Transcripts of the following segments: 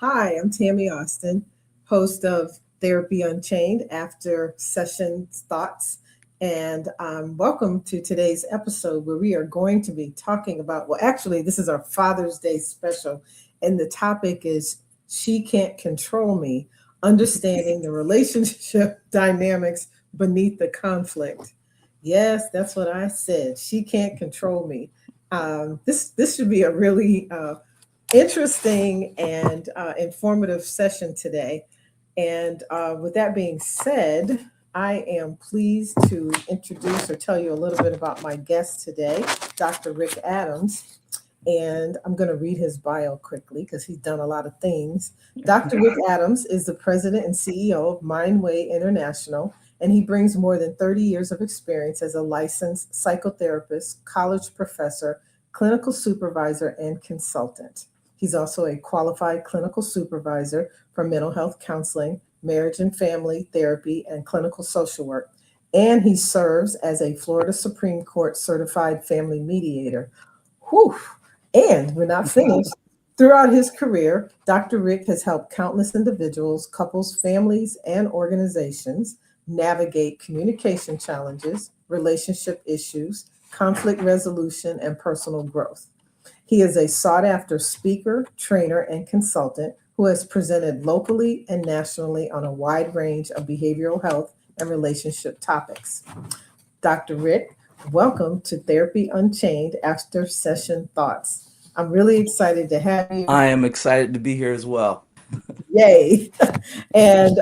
Hi, I'm Tammy Austin, host of Therapy Unchained After Session Thoughts. And welcome to today's episode where we are going to be talking about, well, actually, this is our Father's Day special. And the topic is She Can't Control Me, Understanding the Relationship Dynamics Beneath the Conflict. Yes, that's what I said. She can't control me. This should be a really interesting and informative session today. And with that being said, I am pleased to introduce or tell you a little bit about my guest today, Dr. Rick Adams. And I'm going to read his bio quickly because he's done a lot of things. Dr. Rick Adams is the president and CEO of Mindway International, and he brings more than 30 years of experience as a licensed psychotherapist, college professor, clinical supervisor, and consultant. He's also a qualified clinical supervisor for mental health counseling, marriage and family therapy, and clinical social work. And he serves as a Florida Supreme Court certified family mediator. Whew. And we're not finished. Throughout his career, Dr. Rick has helped countless individuals, couples, families, and organizations navigate communication challenges, relationship issues, conflict resolution, and personal growth. He is a sought after speaker, trainer, and consultant who has presented locally and nationally on a wide range of behavioral health and relationship topics. Dr. Rick, welcome to Therapy Unchained After Session Thoughts. I'm really excited to have you. I am excited to be here as well. Yay. And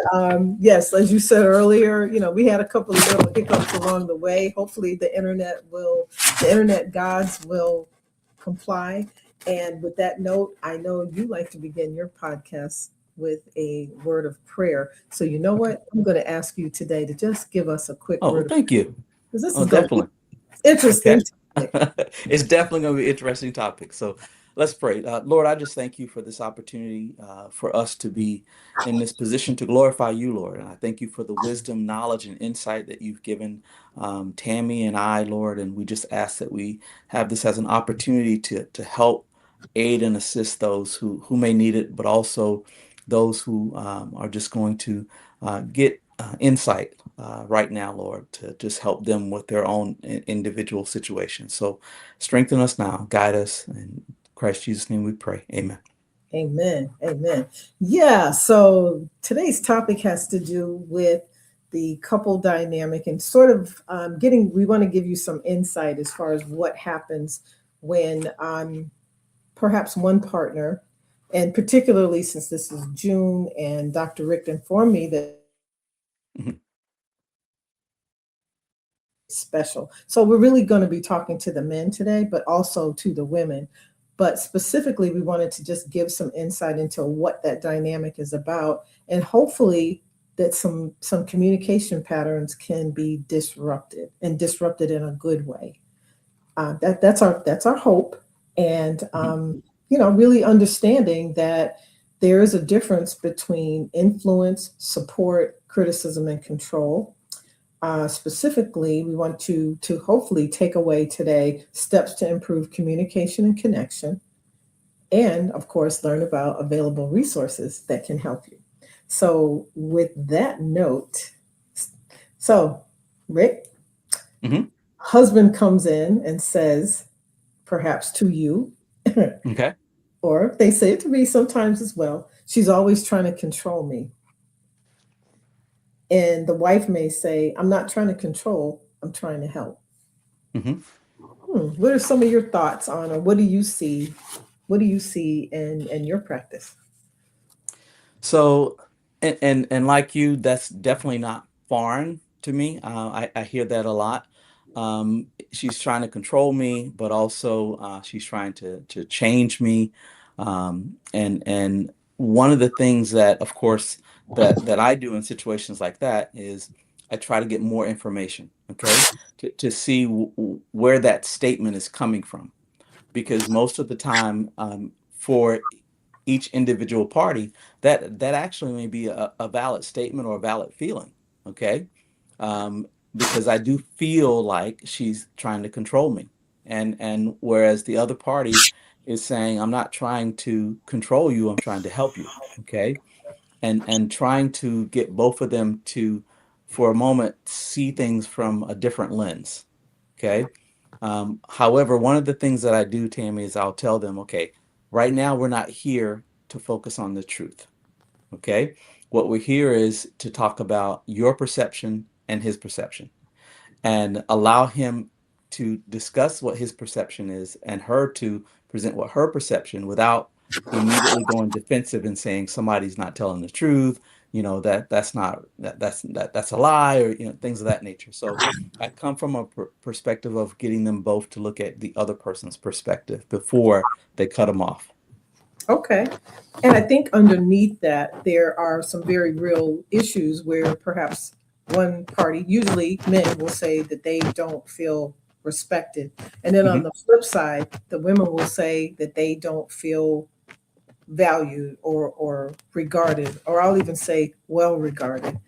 yes, as you said earlier, we had a couple of little hiccups along the way. Hopefully the internet gods will comply. And with that note, I know you like to begin your podcast with a word of prayer. So you know what? I'm going to ask you today to just give us a quick Oh, word of thank you. because this Oh, is going to be definitely. Okay. interesting. It's definitely going to be an interesting topic. So let's pray. Lord, I just thank you for this opportunity for us to be in this position to glorify you, Lord. And I thank you for the wisdom, knowledge, and insight that you've given Tammy and I, Lord. And we just ask that we have this as an opportunity to help aid and assist those who may need it, but also those who are just going to get insight right now, Lord, to just help them with their own individual situations. So strengthen us now, guide us. In Christ Jesus' name we pray. Amen. Amen. Amen. Yeah. So today's topic has to do with the couple dynamic and sort of we want to give you some insight as far as what happens when perhaps one partner, and particularly since this is June and Dr. Rick informed me that Mhm. special. So we're really going to be talking to the men today, but also to the women. But specifically, we wanted to just give some insight into what that dynamic is about, and hopefully that some communication patterns can be disrupted and disrupted in a good way. That's our hope, and Mhm. really understanding that there is a difference between influence, support, criticism, and control. Specifically, we want to hopefully take away today steps to improve communication and connection, and of course, learn about available resources that can help you. So, with that note, so Rick, Mhm. husband comes in and says, perhaps to you, Okay. or they say it to me sometimes as well, she's always trying to control me. And the wife may say, I'm not trying to control, I'm trying to help. Mhm. What are some of your thoughts on, or what do you see? What do you see in your practice? So, and like you, that's definitely not foreign to me. I hear that a lot. She's trying to control me, but also she's trying to change me. And one of the things that, of course, that I do in situations like that is I try to get more information, okay, to see where that statement is coming from, because most of the time, for each individual party, that actually may be a valid statement or a valid feeling, okay? um, because I do feel like she's trying to control me, and whereas the other party is saying, I'm not trying to control you, I'm trying to help you. Okay. And trying to get both of them to, for a moment, see things from a different lens. Okay. However, one of the things that I do, Tammy, is I'll tell them, okay, right now we're not here to focus on the truth. Okay. What we're here is to talk about your perception and his perception, and allow him to discuss what his perception is and her to present what her perception, without immediately going defensive and saying somebody's not telling the truth, that's not that's a lie, or things of that nature. So I come from a perspective of getting them both to look at the other person's perspective before they cut them off. Okay. And I think underneath that, there are some very real issues where perhaps one party, usually men, will say that they don't feel respected. And then on Hmm. the flip side, the women will say that they don't feel valued or regarded, or I'll even say well regarded.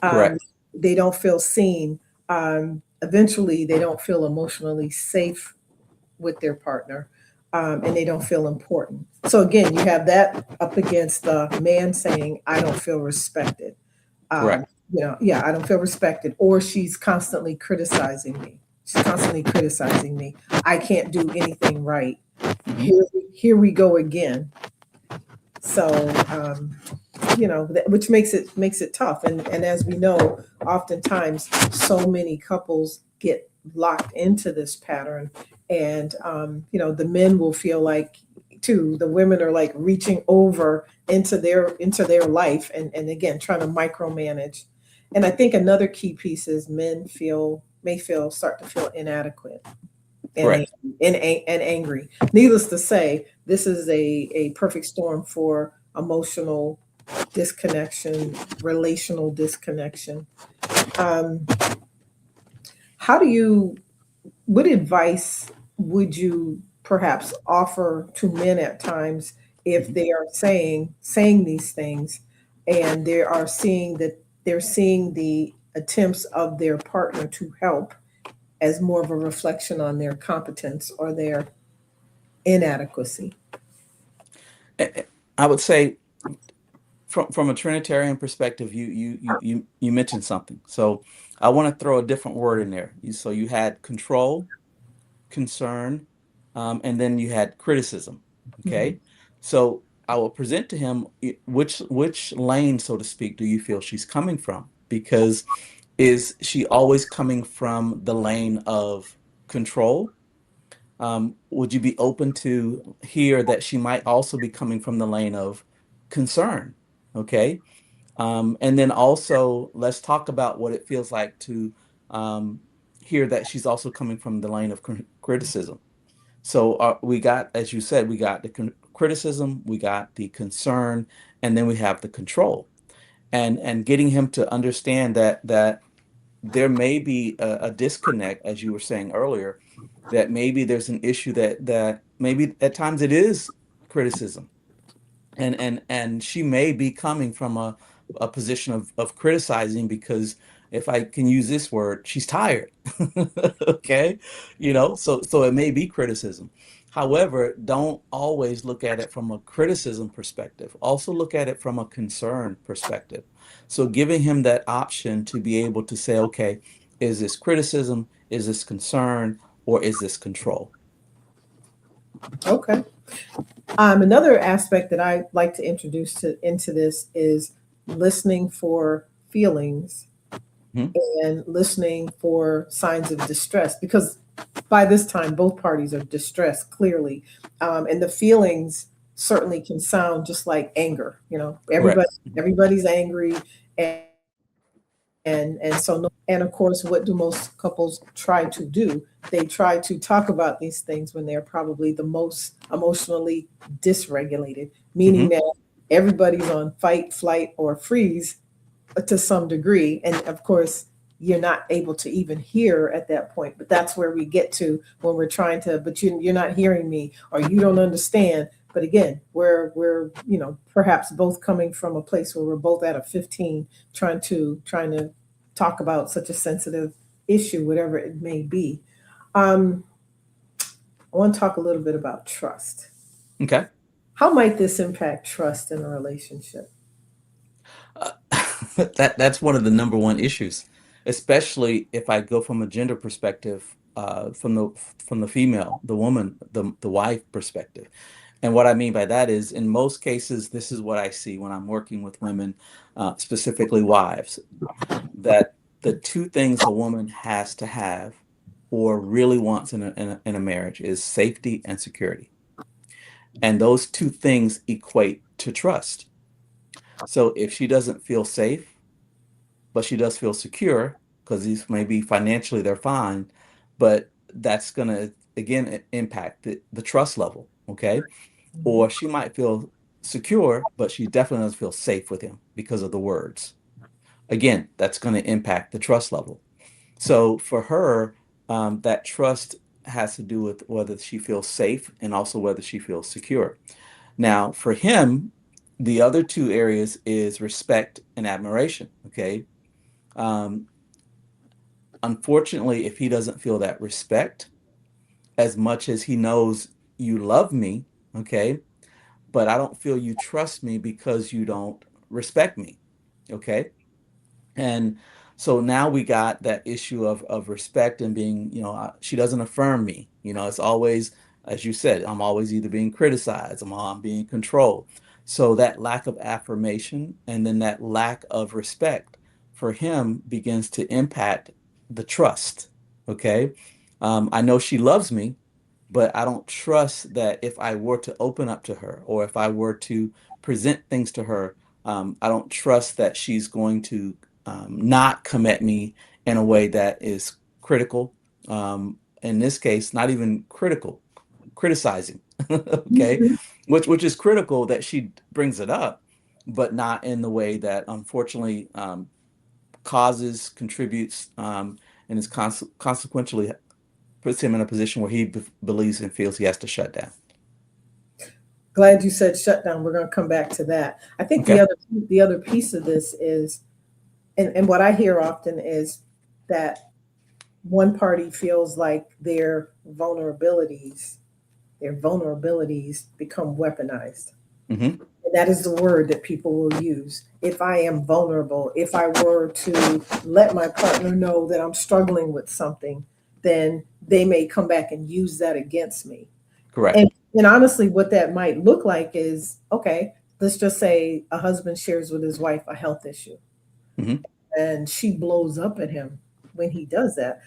Um, Correct. they don't feel seen. Eventually, they don't feel emotionally safe with their partner, and they don't feel important. So again, you have that up against the man saying, "I don't feel respected." Um, Correct. yeah, I don't feel respected, or she's constantly criticizing me. She's constantly criticizing me. I can't do anything right. Hmm. Here we go again. So which makes it tough. And as we know, oftentimes so many couples get locked into this pattern, and the men will feel like too the women are like reaching over into their life, and again trying to micromanage. And I think another key piece is men start to feel inadequate and Correct. angry, and angry. Needless to say, this is a perfect storm for emotional disconnection, relational disconnection. Um, how do you? What advice would you perhaps offer to men at times if Hmm. they are saying these things, and they're seeing the attempts of their partner to help as more of a reflection on their competence or their inadequacy? I would say, from a Trinitarian perspective, you mentioned something. So I want to throw a different word in there. So you had control, concern, and then you had criticism. Mhm. Okay, so I will present to him, which lane, so to speak, do you feel she's coming from? Because is she always coming from the lane of control? Would you be open to hear that she might also be coming from the lane of concern? Okay. And then also, let's talk about what it feels like to um, hear that she's also coming from the lane of criticism. So we got, as you said, we got the criticism, we got the concern, and then we have the control. And getting him to understand that there may be a disconnect, as you were saying earlier, that maybe there's an issue that maybe at times it is criticism, and she may be coming from a position of criticizing, because if I can use this word, she's tired. Okay, so it may be criticism. However, don't always look at it from a criticism perspective. Also look at it from a concern perspective. So giving him that option to be able to say, okay, is this criticism, is this concern, or is this control? Okay. Another aspect that I like to introduce into this is listening for feelings Mhm. and listening for signs of distress, because by this time both parties are distressed clearly, and the feelings certainly can sound just like anger. Correct. Everybody's angry, and so no, and of course, what do most couples try to do? They try to talk about these things when they're probably the most emotionally dysregulated, meaning Hmm. that everybody's on fight, flight, or freeze to some degree. And of course, you're not able to even hear at that point. But that's where we get to when we're trying to, but you're not hearing me, or you don't understand. But again, we're perhaps both coming from a place where we're both at a 15, trying to talk about such a sensitive issue, whatever it may be. Um, I want to talk a little bit about trust. Okay. How might this impact trust in a relationship? Uh, that's one of the number one issues, especially if I go from a gender perspective, from the female, the woman, the wife perspective. And what I mean by that is, in most cases, this is what I see when I'm working with women, specifically wives, that the two things a woman has to have or really wants in a marriage is safety and security. And those two things equate to trust. So if she doesn't feel safe, but she does feel secure, because these maybe financially they're fine, but that's going to again impact the trust level. Okay. Mhm. Or she might feel secure, but she definitely doesn't feel safe with him because of the words. Again, that's going to impact the trust level. So for her, that trust has to do with whether she feels safe and also whether she feels secure. Now, for him, the other two areas is respect and admiration. Okay. Um, Unfortunately, if he doesn't feel that respect as much as he knows you love me, okay, but I don't feel you trust me because you don't respect me, okay? And so now we got that issue of respect and being, she doesn't affirm me. It's always, as you said, I'm always either being criticized, I'm being controlled. So that lack of affirmation and then that lack of respect for him begins to impact the trust. Okay. I know she loves me, but I don't trust that if I were to open up to her or if I were to present things to her, I don't trust that she's going to not come at me in a way that is critical. In this case, not even critical, criticizing. Okay, Mhm. which is critical that she brings it up, but not in the way that unfortunately causes, contributes, and is consequentially puts him in a position where he believes and feels he has to shut down. Glad you said shutdown. We're going to come back to that. I think Okay. the other piece of this is, and what I hear often is that one party feels like their vulnerabilities become weaponized. Hmm. And that is the word that people will use. If I am vulnerable, if I were to let my partner know that I'm struggling with something, then they may come back and use that against me. Correct. And honestly, what that might look like is, okay, let's just say a husband shares with his wife a health issue Hmm. and she blows up at him when he does that.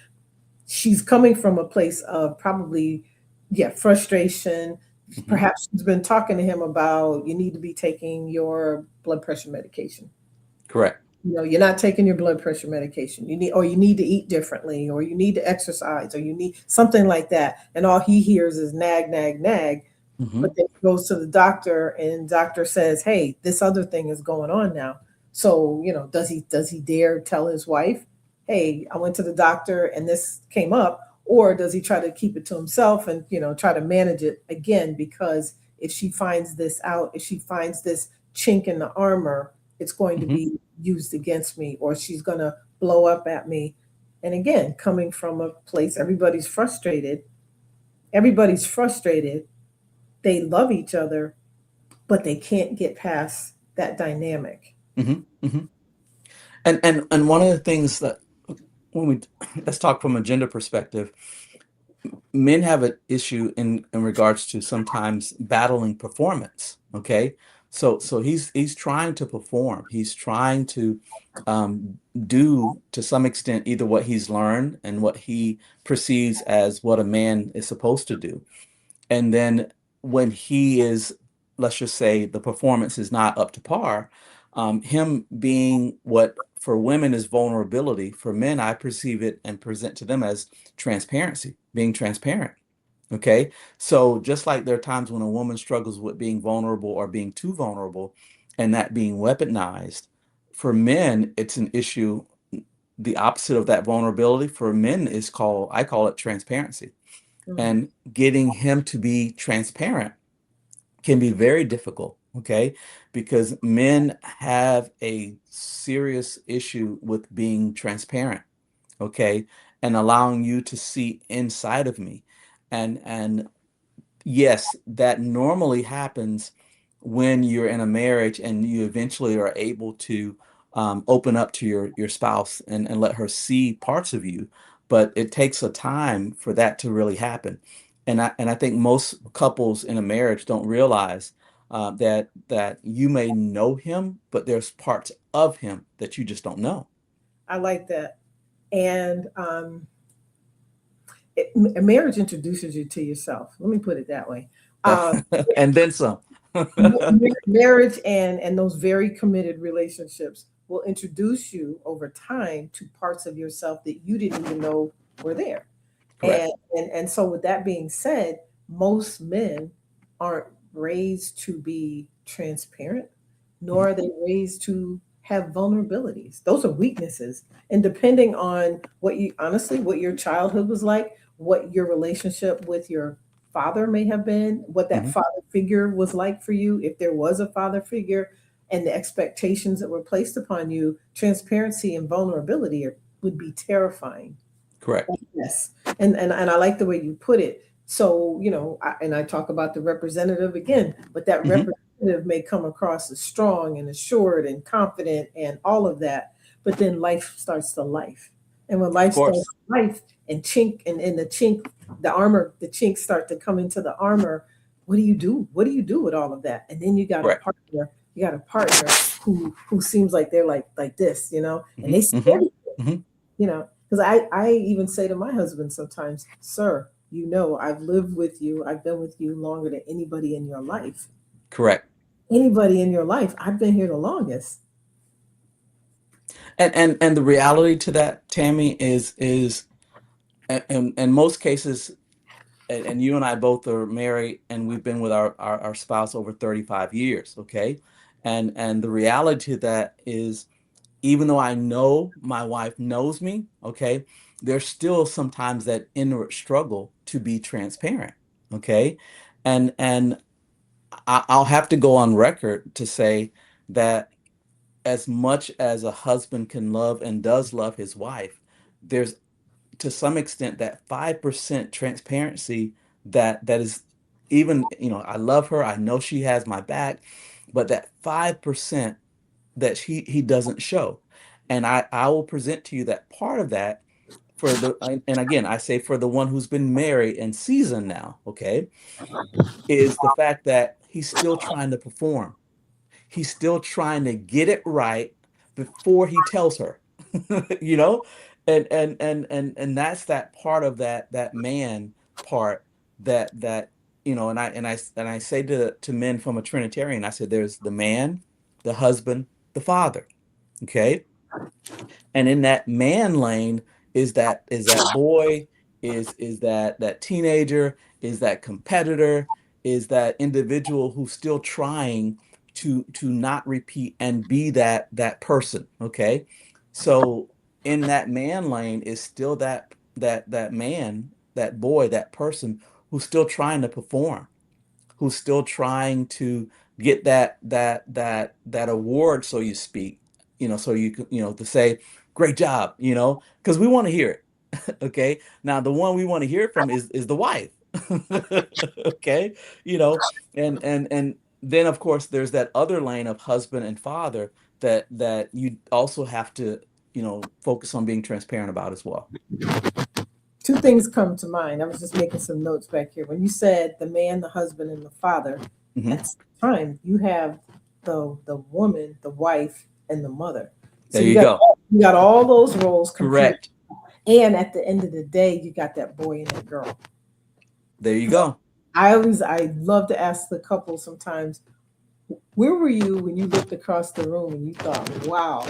She's coming from a place of probably, yeah, frustration. Hmm. Perhaps she's been talking to him about you need to be taking your blood pressure medication. Correct. You're not taking your blood pressure medication. You need to eat differently, or you need to exercise, or you need something like that. And all he hears is nag, nag, nag. But Hmm. then he goes to the doctor, and doctor says, "Hey, this other thing is going on now." So does he dare tell his wife, "Hey, I went to the doctor and this came up," or does he try to keep it to himself and try to manage it again? Because if she finds this out, if she finds this chink in the armor, it's going to Hmm. be used against me, or she's going to blow up at me. And again, coming from a place, everybody's frustrated, they love each other, but they can't get past that dynamic. Hmm. Hmm. And one of the things that when we let's talk from a gender perspective, men have an issue in regards to sometimes battling performance. Okay, so he's trying to perform. He's trying to do to some extent either what he's learned and what he perceives as what a man is supposed to do. And then when he is, let's just say the performance is not up to par, him being what for women is vulnerability, for men, I perceive it and present to them as transparency, being transparent. Okay. So just like there are times when a woman struggles with being vulnerable or being too vulnerable and that being weaponized, for men, it's an issue. The opposite of that vulnerability for men is called, I call it transparency. Mm. And getting him to be transparent can be very difficult, okay? Because men have a serious issue with being transparent, okay? And allowing you to see inside of me. And yes, that normally happens when you're in a marriage and you eventually are able to open up to your spouse and let her see parts of you. But it takes a time for that to really happen. And I think most couples in a marriage don't realize that you may know him, but there's parts of him that you just don't know. I like that. And a marriage introduces you to yourself. Let me put it that way. Um, And then some. Marriage and those very committed relationships will introduce you over time to parts of yourself that you didn't even know were there. Correct. And so with that being said, most men aren't raised to be transparent, Mhm. nor are they raised to have vulnerabilities. Those are weaknesses. And depending on what you honestly, what your childhood was like, what your relationship with your father may have been, what that Mhm. father figure was like for you, if there was a father figure, and the expectations that were placed upon you, transparency and vulnerability would be terrifying. Correct. Yes. And I like the way you put it. So, and I talk about the representative again, but that Hmm. representative may come across as strong and assured and confident and all of that. But then life starts to life. And when Of life starts course. to life and chink and the chink, the armor, the chinks start to come into the armor, what do you do? What do you do with all of that? And then Correct. you got a partner who seems like they're like this, and Hmm. they Hmm. scared Hmm. because I even say to my husband sometimes, sir, I've lived with you, I've been with you longer than anybody in your life. Correct. Anybody in your life, I've been here the longest. And the reality to that, Tammy, is in most cases, and you and I both are married and we've been with our spouse over 35 years, okay? And the reality to that is even though I know my wife knows me, okay, there's still sometimes that inner struggle to be transparent, okay? And I'll have to go on record to say that as much as a husband can love and does love his wife, there's to some extent that 5% transparency that is even, I love her, I know she has my back, but that 5% that he doesn't show. And I will present to you that part of that and again, I say for the one who's been married and seasoned now, okay, is the fact that he's still trying to perform. He's still trying to get it right before he tells her, you know? And that's that part of that man part that and I say to men from a Trinitarian, I said there's the man, the husband, the father. Okay. And in that man lane is that boy, is that teenager, is that competitor, is that individual who's still trying to not repeat and be that person. Okay. So in that man lane is still that man, that boy, that person who's still trying to perform, who's still trying to get that award, so you speak, so you can, to say, great job, because we want to hear it. Okay. Now the one we want to hear from is the wife. Okay. You know, and then of course there's that other lane of husband and father that you also have to, focus on being transparent about as well. Two things come to mind. I was just making some notes back here. When you said the man, the husband, and the father, Hmm. at the same time, you have the woman, the wife, and the mother. So There you you got go. you got all those roles complete. Correct. And at the end of the day, you got that boy and that girl. There you go. I love to ask the couple sometimes, where were you when you looked across the room and you thought, wow,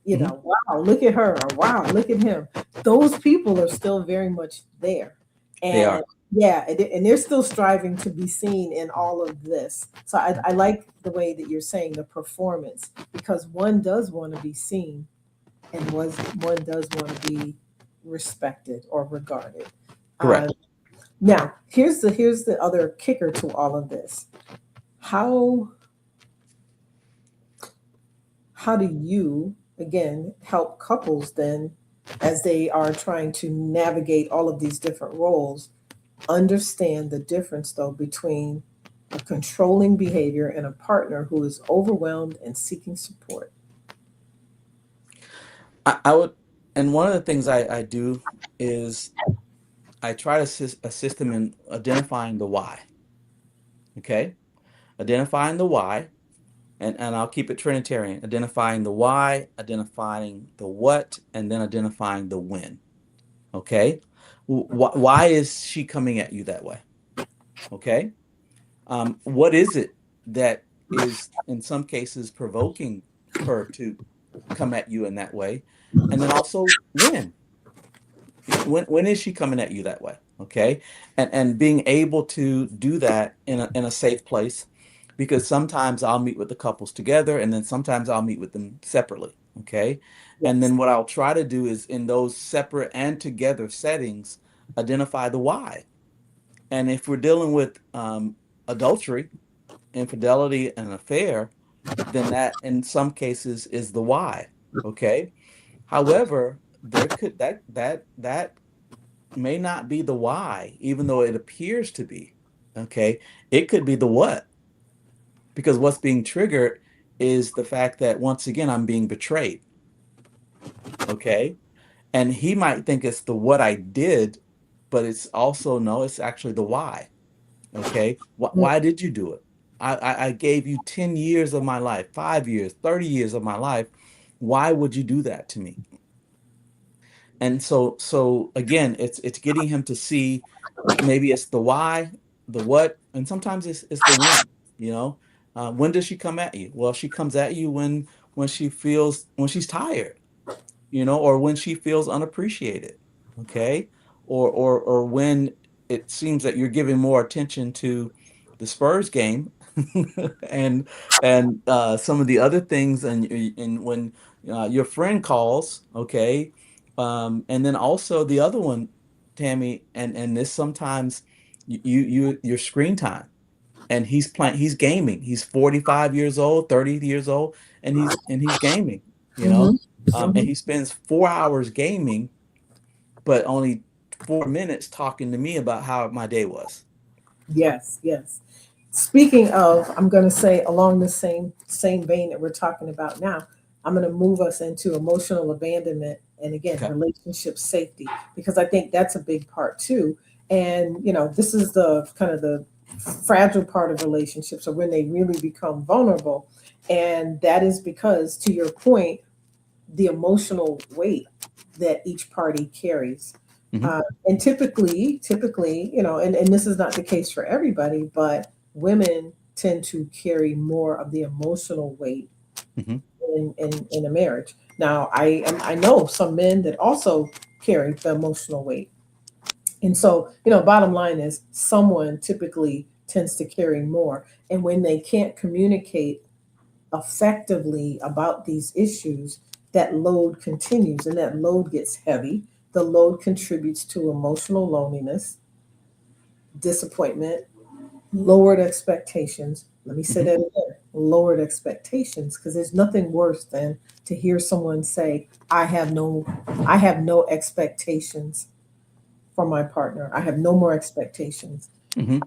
Hmm. wow, look at her, or wow, look at him. Those people are still very much there. They And are. yeah, and they're still striving to be seen in all of this. So I like the way that you're saying the performance, because one does want to be seen and one does want to be respected or regarded. Uh, Correct. Now, here's the other kicker to all of this. How how do you again help couples then as they are trying to navigate all of these different roles? understand the difference, though, between a controlling behavior and a partner who is overwhelmed and seeking support? I would, and one of the things I do is I try to assist them in identifying the why. Okay, identifying the why, and I'll keep it Trinitarian: identifying the why, identifying the what, and then identifying the when. Okay, why is she coming at you that way? Okay, what is it that is in some cases provoking her to come at you in that way? And then also when. When is she coming at you that way? Okay. And being able to do that in a safe place, because sometimes I'll meet with the couples together and then sometimes I'll meet with them separately. Okay. And Yes. then what I'll try to do is in those separate and together settings, identify the why. And if we're dealing with adultery, infidelity, and affair, then that in some cases is the why. Okay. However, there could that may not be the why, even though it appears to be. Okay. It could be the what, because what's being triggered is the fact that once again, I'm being betrayed. Okay. And he might think it's the what I did, but it's also no, it's actually the why. Okay. Mm. Why did you do it? I gave you 10 years of my life, 5 years, 30 years of my life. Why would you do that to me? And so again, it's getting him to see maybe it's the why, the what, and sometimes it's the when, you know. When does she come at you? Well, she comes at you when she feels when she's tired, or when she feels unappreciated, okay? Or when it seems that you're giving more attention to the Spurs game and some of the other things, and when your friend calls, okay? And then also the other one, Tammy, and this sometimes your screen time, and he's gaming. He's 45 years old, 30 years old, and he's gaming, you Hmm. know. And Hmm. he spends 4 hours gaming, but only 4 minutes talking to me about how my day was. Yes, yes. Speaking of, I'm going to say along the same vein that we're talking about now, I'm going to move us into emotional abandonment and again Okay. relationship safety, because I think that's a big part too. And this is the kind of the fragile part of relationships, or when they really become vulnerable. And that is because, to your point, the emotional weight that each party carries. Hmm. And typically, and this is not the case for everybody, but women tend to carry more of the emotional weight Hmm. in a marriage. Now, I know some men that also carry the emotional weight. And so, bottom line is someone typically tends to carry more. And when they can't communicate effectively about these issues, that load continues and that load gets heavy. The load contributes to emotional loneliness, disappointment, lowered expectations. Let me say Hmm. that again: lowered expectations, because there's nothing worse than to hear someone say, I have no expectations from my partner. I have no more expectations. Hmm.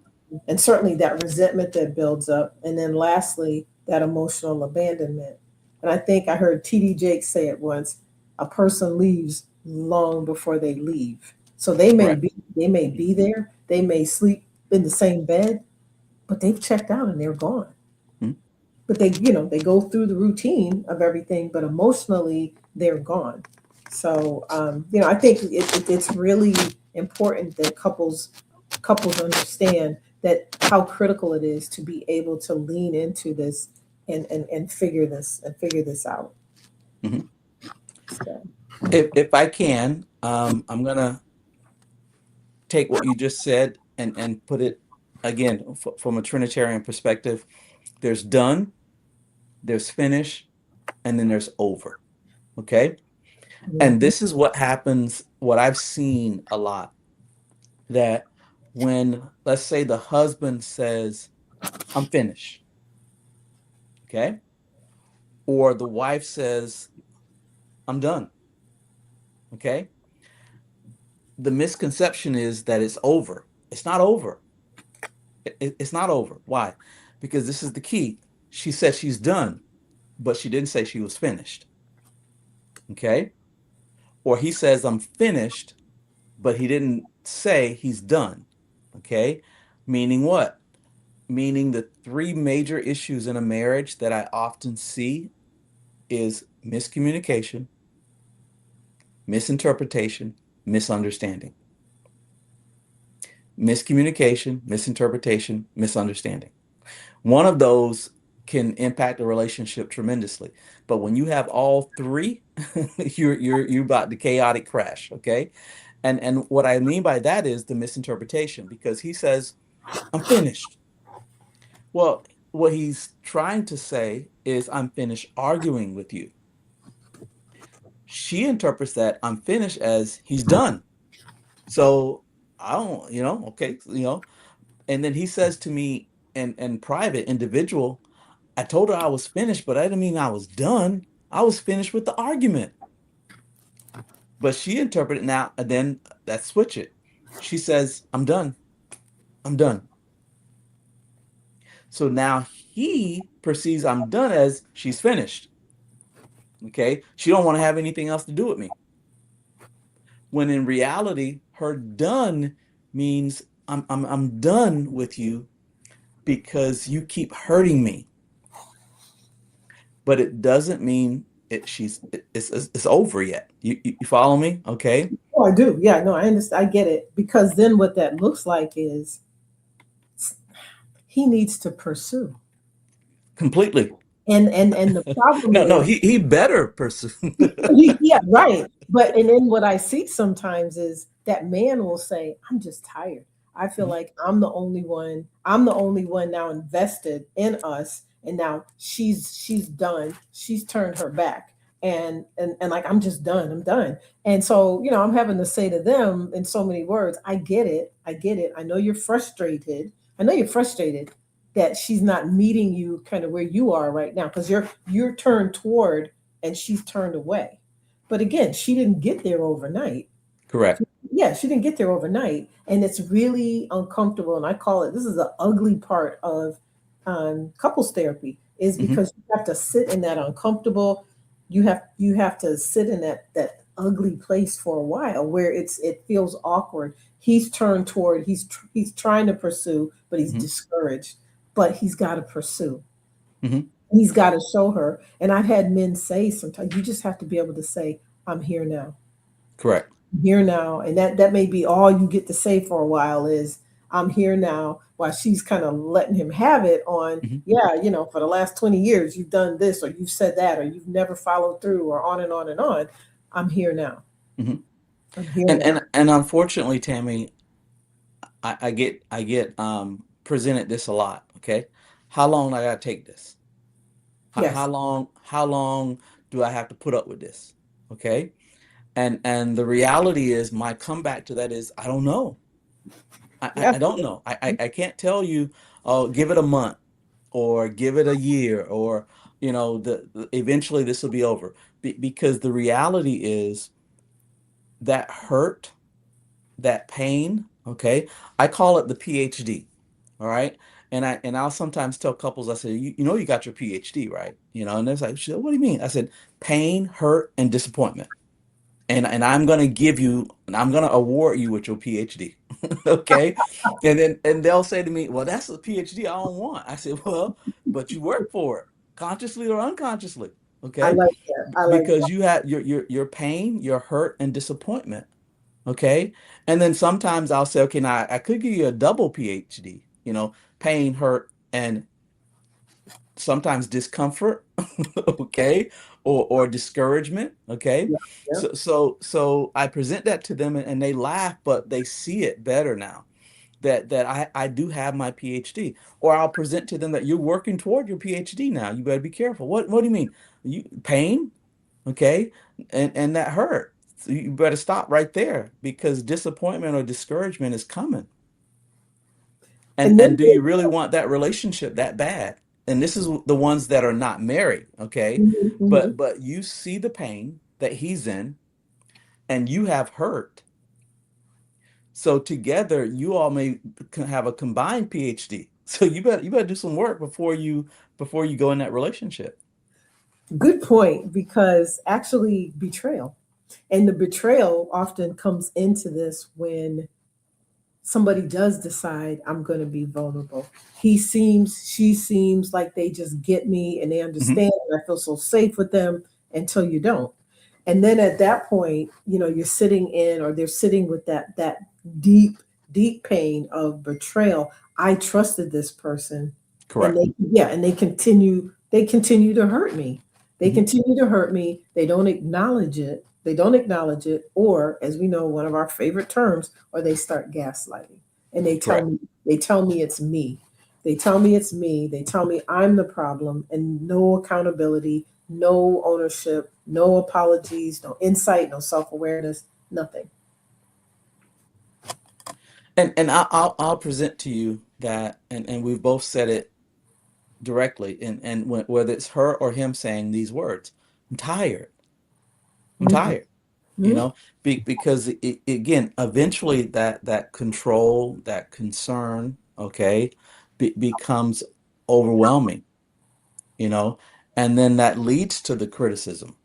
And certainly that resentment that builds up. And then lastly, that emotional abandonment. And I think I heard TD Jakes say it once: a person leaves long before they leave. So Right. they may be there, they may sleep in the same bed, but they've checked out and they're gone. Mhm. But they go through the routine of everything, but emotionally they're gone. So I think it's really important that couples understand that how critical it is to be able to lean into this and figure this out. Hmm. So, If I can, I'm gonna take what you just said and put it again from a Trinitarian perspective. There's done, there's finish, and then there's over. Okay. And mhm, this is what happens, what I've seen a lot, that when, let's say, the husband says, I'm finished, okay? Or the wife says, I'm done, okay? The misconception is that it's over. It's not over. It's not over. Why? Because this is the key. She said she's done, but she didn't say she was finished. Okay? Or he says, I'm finished, but he didn't say he's done. Okay? Meaning what? Meaning the three major issues in a marriage that I often see is miscommunication, misinterpretation, misunderstanding. Miscommunication, misinterpretation, misunderstanding. One of those can impact a relationship tremendously. But when you have all three, you're about to chaotic crash, okay? And what I mean by that is the misinterpretation, because he says, I'm finished. Well, what he's trying to say is I'm finished arguing with you. She interprets that I'm finished as he's done. So I don't, okay, and then he says to me in private, individual, I told her I was finished, but I didn't mean I was done. I was finished with the argument. But she interpreted now, and then let's switch it. She says, I'm done. I'm done. So now he perceives I'm done as she's finished. Okay. She don't want to have anything else to do with me. When in reality, her done means I'm done with you because you keep hurting me. But it doesn't mean it's over yet. You follow me? Okay. Oh, I do. Yeah, no, I understand. I get it. Because then what that looks like is he needs to pursue. Completely. And the problem No, no, is, he better pursue. yeah, right. But and then what I see sometimes is that man will say, I'm just tired. I feel Mhm, like I'm the only one now invested in us. And now she's done. She's turned her back. And like I'm just done. I'm done. And so, I'm having to say to them in so many words, I get it. I get it. I know you're frustrated. I know you're frustrated that she's not meeting you kind of where you are right now because you're turned toward and she's turned away. But again, she didn't get there overnight. correct. Yeah, she didn't get there overnight, and it's really uncomfortable. And I call it, this is the ugly part of couples therapy, is Hmm. because you have to sit in that uncomfortable. You have to sit in that ugly place for a while where it feels awkward. He's turned toward. He's trying to pursue, but he's Hmm. discouraged. But he's got to pursue. Hmm. He's got to show her. And I've had men say sometimes you just have to be able to say, I'm here now. Correct. I'm here now. And that may be all you get to say for a while is I'm here now, while she's kind of letting him have it on, Hmm. yeah, for the last 20 years you've done this or you've said that or you've never followed through or on and on and on. I'm here now. Hmm. I'm here And now. and unfortunately, Tammy, I get presented this a lot. Okay, how long I gotta take this? Yes. How long do I have to put up with this? Okay, and the reality is my comeback to that is I don't know. I Yes. don't know. I can't tell you, oh, give it a month or give it a year or eventually this will be over. Because the reality is that hurt, that pain, okay? I call it the PhD, all right? And I'll sometimes tell couples, I say, you got your PhD, right? And they're like, "Shit, what do you mean?" I said, pain, hurt, and disappointment. And I'm gonna award you with your PhD. Okay. And they'll say to me, well, that's a PhD I don't want. I said, well, but you work for it, consciously or unconsciously. I Okay. like that. I like that. Because you had your pain, your hurt, and disappointment. Okay. And then sometimes I'll say, okay, now I could give you a double PhD, pain, hurt, and sometimes discomfort, okay, or discouragement, okay. Yeah. Yeah. So I present that to them and they laugh, but they see it better now that I do have my PhD. Or I'll present to them that you're working toward your PhD now. You better be careful. What do you mean? You pain, okay, and that hurt. So you better stop right there because disappointment or discouragement is coming. And And then and do you really want that relationship that bad? And this is the ones that are not married, okay? mhm, mhm. But you see the pain that he's in and you have hurt. So together, you all may have a combined PhD. So you better do some work before you go in that relationship. Good point, because actually betrayal, and the betrayal often comes into this when somebody does decide I'm going to be vulnerable. She seems like they just get me and they Hmm. understand. And I feel so safe with them until you don't. And then at that point, you're sitting in, or they're sitting with that deep, deep pain of betrayal. I trusted this person, and Correct. they continue to hurt me. They Hmm. continue to hurt me. They don't acknowledge it. They don't acknowledge it, or as we know, one of our favorite terms, or they start gaslighting. And Correct. they tell me it's me. They tell me it's me. They tell me I'm the problem, and no accountability, no ownership, no apologies, no insight, no self-awareness, nothing. And I'll present to you that, and we've both said it directly, and whether it's her or him saying these words, I'm tired. I'm Mm-hmm. tired. You know, because again, eventually that control, that concern, okay, becomes overwhelming. You know, and then that leads to the criticism.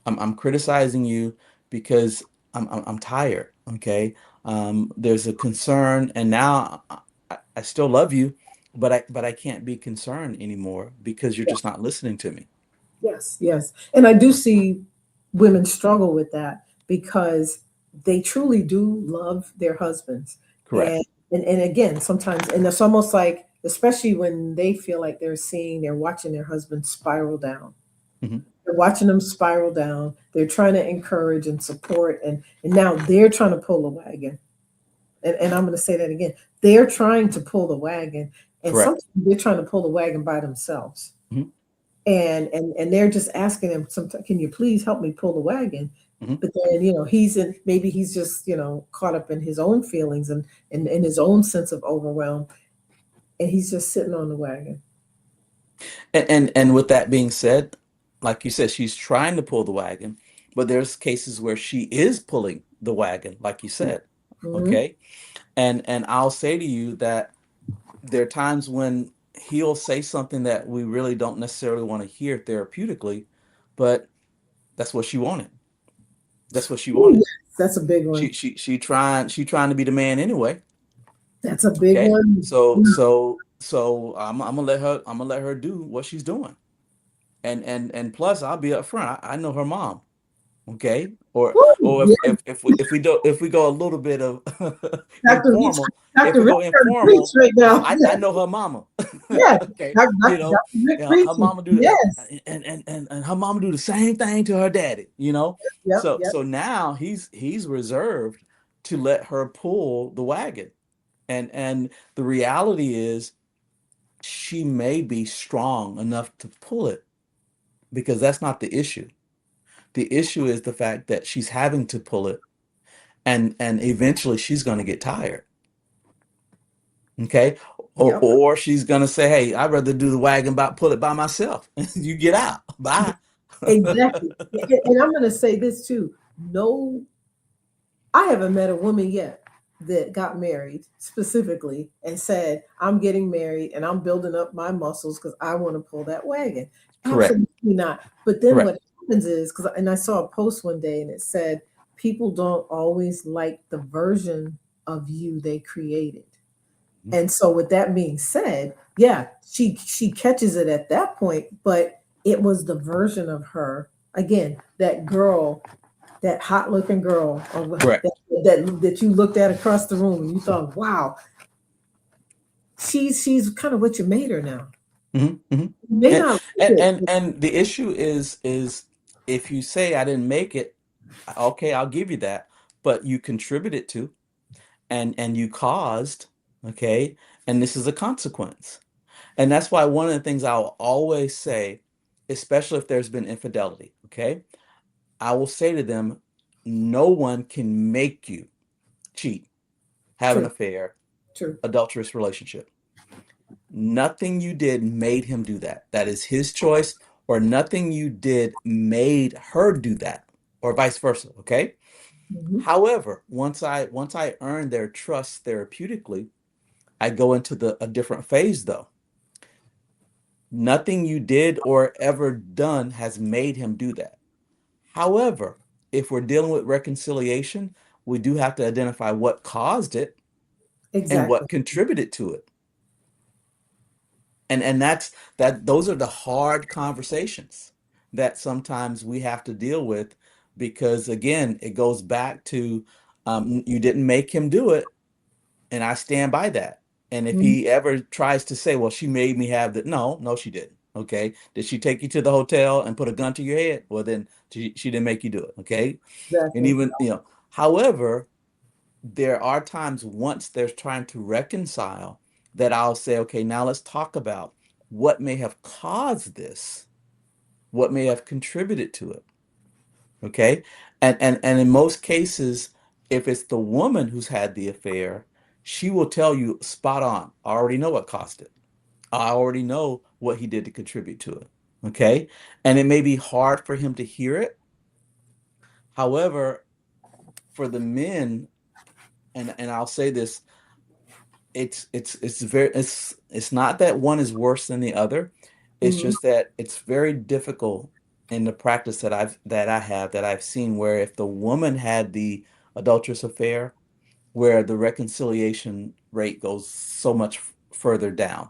I'm criticizing you because I'm tired. Okay. There's a concern, and now I still love you, but I can't be concerned anymore because you're just not listening to me. Yes, yes. And I do see women struggle with that because they truly do love their husbands. Correct. And again, sometimes, and it's almost like, especially when they feel like they're watching their husband spiral down. Hmm. They're watching them spiral down. They're trying to encourage and support, and now they're trying to pull the wagon. And I'm going to say that again. They're trying to pull the wagon, and Correct. sometimes they're trying to pull the wagon by themselves, Hmm. and they're just asking him sometimes, can you please help me pull the wagon? Hmm. But then, maybe he's just, caught up in his own feelings and in his own sense of overwhelm, and he's just sitting on the wagon. And with that being said, like you said, she's trying to pull the wagon, but there's cases where she is pulling the wagon, like you said. Hmm. Okay. And I'll say to you that there are times when he'll say something that we really don't necessarily want to hear therapeutically, but that's what she wanted. That's what she Ooh, wanted. yes, that's a big one. She trying to be the man anyway. That's a big Okay. one. So I'm gonna let her do what she's doing. And plus I'll be upfront. I know her mom. Okay. Or Woo, or if yeah, if if we if we do if we go a little bit of Dr. Rich, informal, if Dr. we Rich go trying to preach informal, right now. I Yeah, know her mama. yeah. Okay. Dr. Rick Her preaching. mama do the Yes. and her mama do the same thing to her daddy. Yep, So yep. now he's reserved to let her pull the wagon. And the reality is she may be strong enough to pull it because that's not the issue. The issue is the fact that she's having to pull it, and eventually she's going to get tired. Okay. or, Yep. or she's going to say, hey, I'd rather do the wagon by pull it by myself. You get out. Bye. Exactly. And I'm going to say this too. No, I haven't met a woman yet that got married specifically and said, I'm getting married and I'm building up my muscles because I want to pull that wagon. Correct. Absolutely not. But then Correct. what happens is, and I saw a post one day and it said, people don't always like the version of you they created. And so with that being said, yeah, she catches it at that point, but it was the version of her, again, that girl, that hot looking girl, or Correct. that you looked at across the room and you thought, wow, she's kind of what you made her now. Hmm. Hmm. You may And, not and like and it. and the issue is if you say I didn't make it, okay, I'll give you that, but you contributed to, and you caused, okay, and this is a consequence. And that's why one of the things I'll always say, especially if there's been infidelity, okay, I will say to them, no one can make you cheat, have an True, affair, true. adulterous relationship. Nothing you did made him do that. That is his choice, or nothing you did made her do that, or vice versa, okay? Mhm. However, once I earn their trust therapeutically, I go into the a different phase though. Nothing you did or ever done has made him do that. However, if we're dealing with reconciliation, we do have to identify what caused it and Exactly. what contributed to it. And those are the hard conversations that sometimes we have to deal with because again, it goes back to you didn't make him do it, and I stand by that. And if Mhm. he ever tries to say, well, she made me have that, no, no, she didn't. Okay. Did she take you to the hotel and put a gun to your head? Well, then she didn't make you do it. Okay. And Exactly. even, however, there are times once they're trying to reconcile that I'll say, okay, now let's talk about what may have caused this, what may have contributed to it. Okay. And in most cases, if it's the woman who's had the affair, she will tell you spot on. I already know what caused it. I already know what he did to contribute to it. Okay. And it may be hard for him to hear it. However, for the men, and I'll say this, it's not that one is worse than the other. It's Mhm. just that it's very difficult in the practice that I've seen where if the woman had the adulterous affair, where the reconciliation rate goes so much further down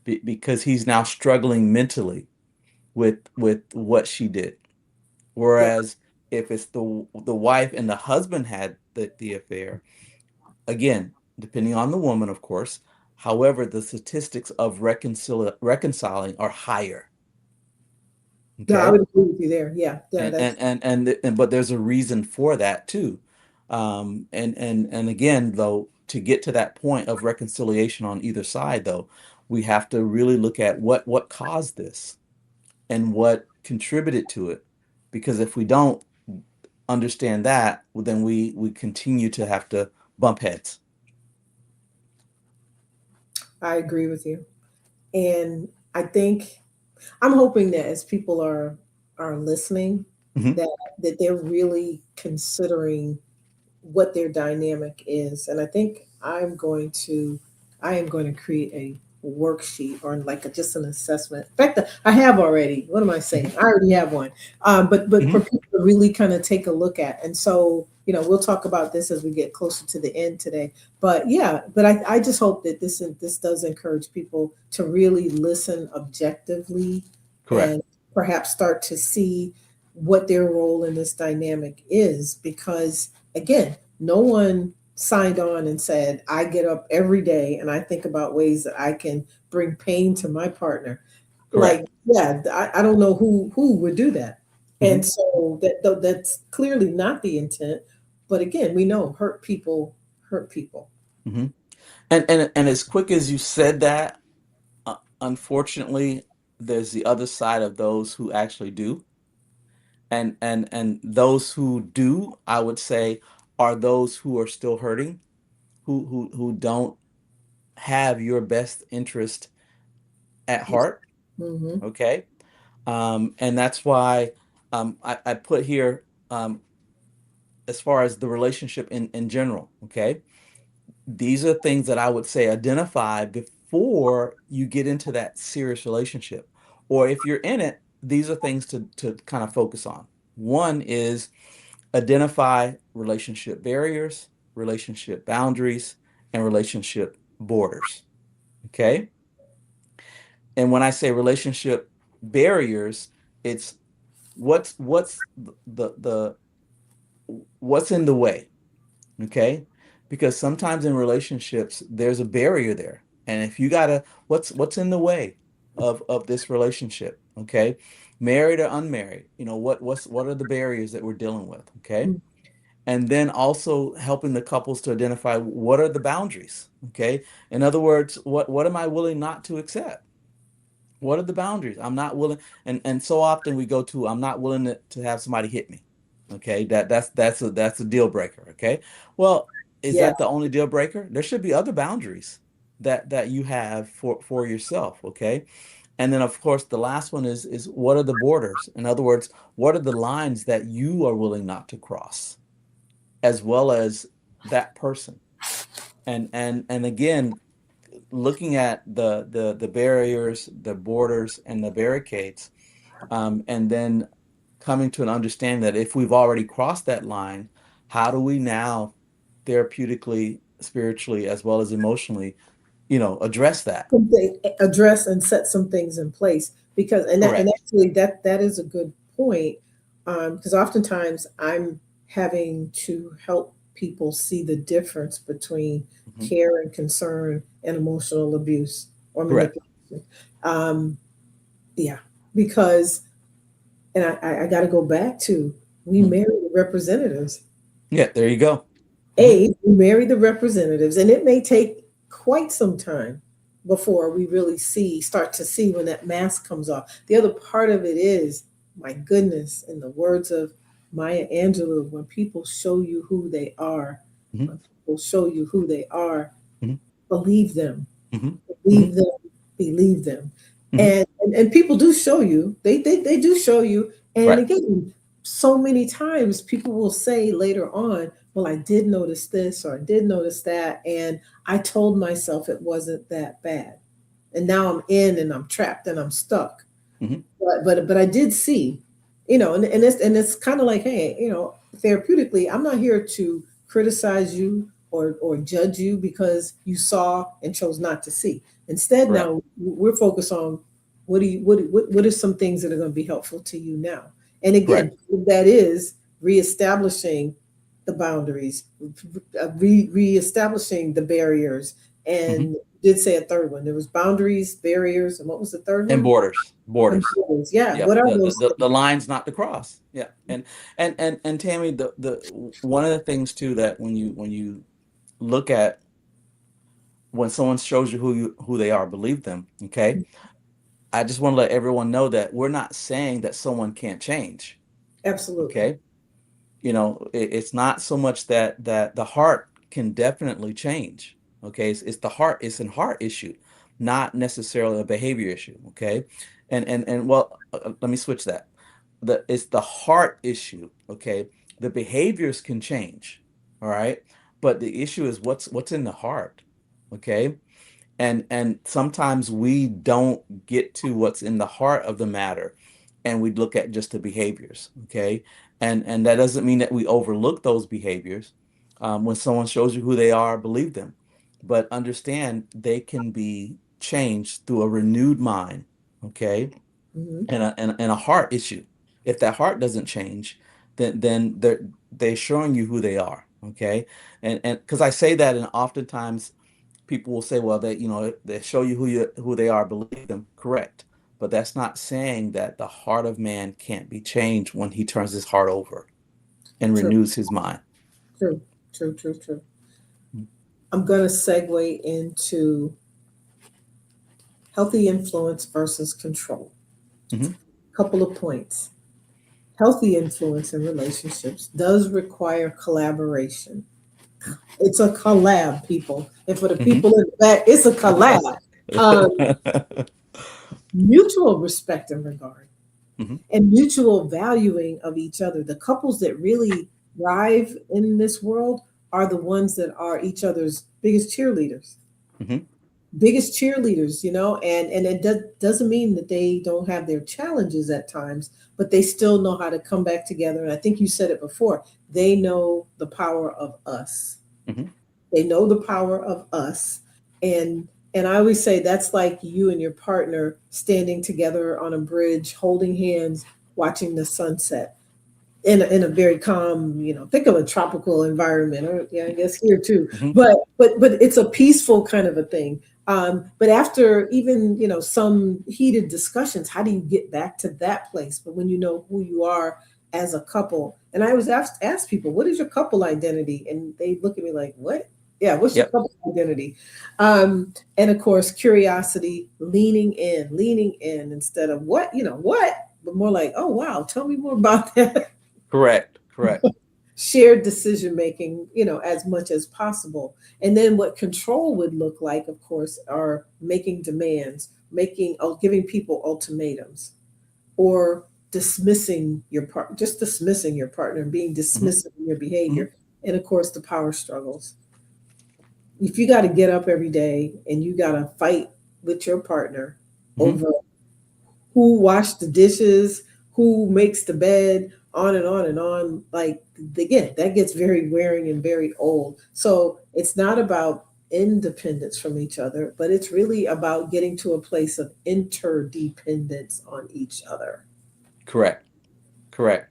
because he's now struggling mentally with what she did. Yeah. Whereas if it's the wife and the husband had the affair, again, depending on the woman, of course. However, the statistics of reconciling are higher. No, I Okay. would agree with you there. Yeah. Yeah. And but there's a reason for that too. And again, though, to get to that point of reconciliation on either side, though, we have to really look at what caused this and what contributed to it. Because if we don't understand that, well, then we continue to have to bump heads. I agree with you. And I think I'm hoping that as people are listening, Hmm. that they're really considering what their dynamic is. And I think I am going to create a worksheet or like just an assessment. In fact, I have already. What am I saying? I already have one. But for Hmm. people to really kind of take a look at, and so we'll talk about this as we get closer to the end today. But yeah, but I just hope that this does encourage people to really listen objectively Correct. and perhaps start to see what their role in this dynamic is because again, no one signed on and said, I get up every day and I think about ways that I can bring pain to my partner. Like, Correct. yeah, I don't know who would do that. And Hmm. so that's clearly not the intent. But again, we know hurt people hurt people. Hmm. And as quick as you said that, unfortunately, there's the other side of those who actually do, and those who do, I would say, are those who are still hurting, who don't have your best interest at heart. Mm-hmm. Okay, and that's why I put here as far as the relationship in general. Okay, these are things that I would say identify before you get into that serious relationship. Or if you're in it, these are things to kind of focus on. One is identify relationship barriers, relationship boundaries, and relationship borders. Okay. And when I say relationship barriers, it's what's the what's in the way. Okay. Because sometimes in relationships, there's a barrier there. And if you gotta, what's in the way of this relationship? Okay. Married or unmarried, what are the barriers that we're dealing with? Okay. And then also helping the couples to identify what are the boundaries. Okay. In other words, what am I willing not to accept? What are the boundaries? I'm not willing, and so often we go to I'm not willing to have somebody hit me. Okay, that's a deal breaker. Okay, well, is Yeah. that the only deal breaker? There should be other boundaries that you have for yourself. Okay, and then of course the last one is what are the borders? In other words, what are the lines that you are willing not to cross? as well as that person. And again, looking at the barriers, the borders, and the barricades, and then coming to an understanding that if we've already crossed that line, how do we now therapeutically, spiritually, as well as emotionally, address that? Something address and set some things in place, because and Correct. actually that is a good point, because oftentimes I'm having to help people see the difference between Mhm. care and concern and emotional abuse or Correct. manipulation. um yeah, because and I got to go back to, we Mhm. marry the representatives. Yeah, there you go. Hmm. We marry the representatives, and it may take quite some time before we really start to see when that mask comes off. The other part of it is, my goodness, in the words of Maya Angelou, when people show you who they are, Hmm. when people show you who they are, Hmm. believe them, Hmm. Hmm. believe them, believe them. Hmm. And people do show you, they do show you. And Right. again, so many times people will say later on, well, I did notice this or I did notice that, and I told myself it wasn't that bad. And now I'm in and I'm trapped and I'm stuck. Hmm. But I did see, and it's kind of like, hey, therapeutically, I'm not here to criticize you or judge you because you saw and chose not to see. Instead, Correct. now we're focused on, what are some things that are going to be helpful to you now. And again, Correct. that is reestablishing the boundaries, reestablishing the barriers, Hmm. and you did say a third one. There was boundaries, barriers, and what was the third And one? borders. And Borders. borders. Yeah. Yeah. What are The, those the the things? lines not to cross. Yeah. And Tammy, the one of the things too, that when you look at, when someone shows you who they are, believe them. Okay. I just want to let everyone know that we're not saying that someone can't change. Absolutely. Okay. It's not so much that the heart can definitely change. Okay. It's the heart. It's a heart issue, not necessarily a behavior issue. Okay. And well, let me switch that. It's the heart issue. Okay. The behaviors can change. All right. But the issue is what's in the heart. Okay. And sometimes we don't get to what's in the heart of the matter, and we look at just the behaviors. Okay. And that doesn't mean that we overlook those behaviors. When someone shows you who they are, believe them, but understand they can be changed through a renewed mind. Okay. Hmm. And a heart issue. If that heart doesn't change, then they're showing you who they are. Okay. And because I say that, and oftentimes people will say, well, they show you who they are, believe them. Correct. But that's not saying that the heart of man can't be changed when he turns his heart over and True, renews his mind. true, true, true, true. I'm going to segue into healthy influence versus control. Hmm. Couple of points. Healthy influence in relationships does require collaboration. It's a collab, people. And for the Hmm. people in the back, it's a collab. Um, Mutual respect and regard, Hmm. and mutual valuing of each other. The couples that really thrive in this world are the ones that are each other's biggest cheerleaders. Hmm. And it doesn't mean that they don't have their challenges at times, but they still know how to come back together. And I think you said it before, they know the power of us. Hmm. They know the power of us. And I always say that's like you and your partner standing together on a bridge, holding hands, watching the sunset in a very calm, think of a tropical environment, or yeah, I guess here too. Hmm. But it's a peaceful kind of a thing. But after even some heated discussions, how do you get back to that place? But when you know who you are as a couple, and I was asked people, what is your couple identity? And they look at me like, what? Yeah, what's your Yep. couple identity? And of course, curiosity, leaning in instead of what, but more like, oh wow, tell me more about that. Correct. Correct. Shared decision making, as much as possible. And then what control would look like, of course, are making demands, giving people ultimatums, or dismissing your partner, just dismissing your partner and being Hmm. dismissive in your Hmm. behavior. and of course the power struggles. If you got to get up every day and you got to fight with your partner Hmm. over who washed the dishes, who makes the bed, on and on and on. Like, again, that gets very wearing and very old. So it's not about independence from each other, but it's really about getting to a place of interdependence on each other. Correct. Correct.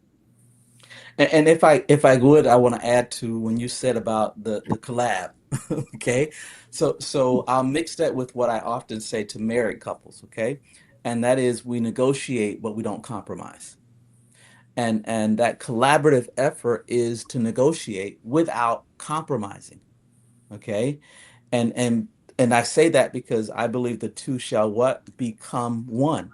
And if I would, I want to add to when you said about the collab. Okay. So I'll mix that with what I often say to married couples, okay? And that is we negotiate, but we don't compromise. And that collaborative effort is to negotiate without compromising, okay? And I say that because I believe the two shall what? Become one.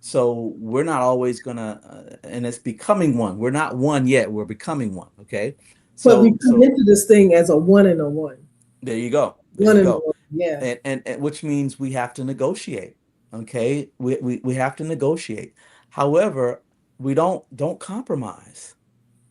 So we're not always gonna, and it's becoming one. We're not one yet. We're becoming one. Okay. But we come So into this thing as a one and a one, there you go. There one you and a go. one. Yeah. And which means we have to negotiate. Okay. We have to negotiate. However, we don't compromise.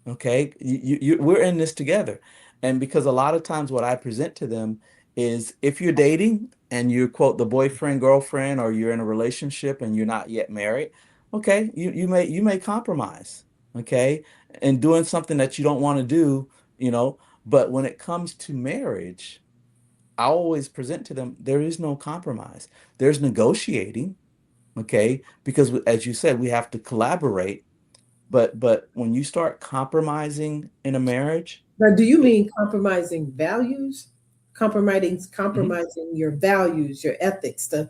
Okay, we're in this together. And because a lot of times what I present to them is if you're dating and you're quote the boyfriend, girlfriend, or you're in a relationship and you're not yet married, okay, you may compromise, okay, and doing something that you don't want to do, you know. But when it comes to marriage, I always present to them there is no compromise. There's negotiating, okay, because as you said, we have to collaborate, but when you start compromising in a marriage, Now, do you it, mean compromising values? mhm, Compromising your values, your ethics, the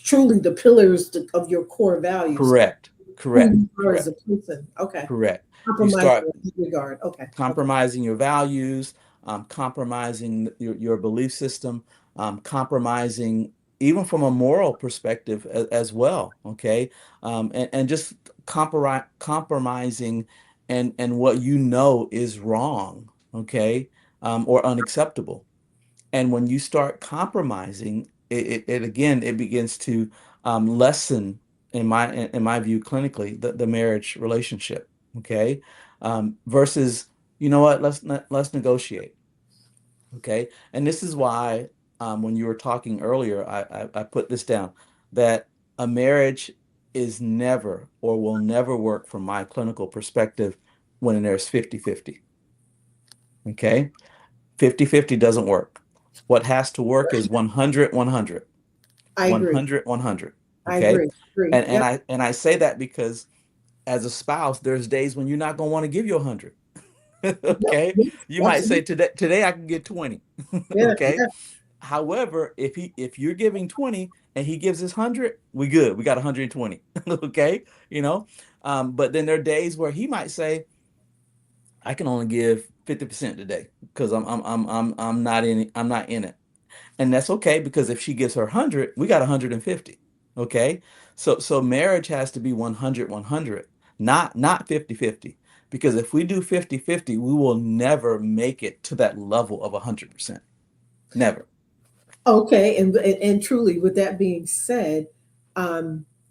truly the pillars of your core values, correct, who correct, you are as correct, a person. Okay. correct. You Compromising start in that regard. Okay. Okay. compromising your values, compromising your belief system, compromising even from a moral perspective as well. Okay, and just compromising and what you know is wrong. Okay, or unacceptable. And when you start compromising, it again it begins to lessen, in my view, clinically, the marriage relationship. Okay, versus you know what, let's negotiate. Okay, and this is why when you were talking earlier, I put this down that a marriage is never or will never work from my clinical perspective when there's 50-50. Okay, 50-50 doesn't work. What has to work is 100, 100, I agree. 100, 100. I Okay. agree. Agree. And Yep. I say that because as a spouse, there's days when you're not going to want to give you 100. Yep. Okay. Yes. You might say Absolutely. today I can get 20. Yeah. Okay. Yeah. However, if you're giving 20 and he gives us 100, we good. We got 120. Okay. You know, but then there are days where he might say, I can only give 50% today because I'm not in it. And that's okay because if she gives her 100, we got 150. Okay? So marriage has to be 100, 100, not 50-50. Because if we do 50-50, we will never make it to that level of 100%. Never. Okay. And truly, with that being said, I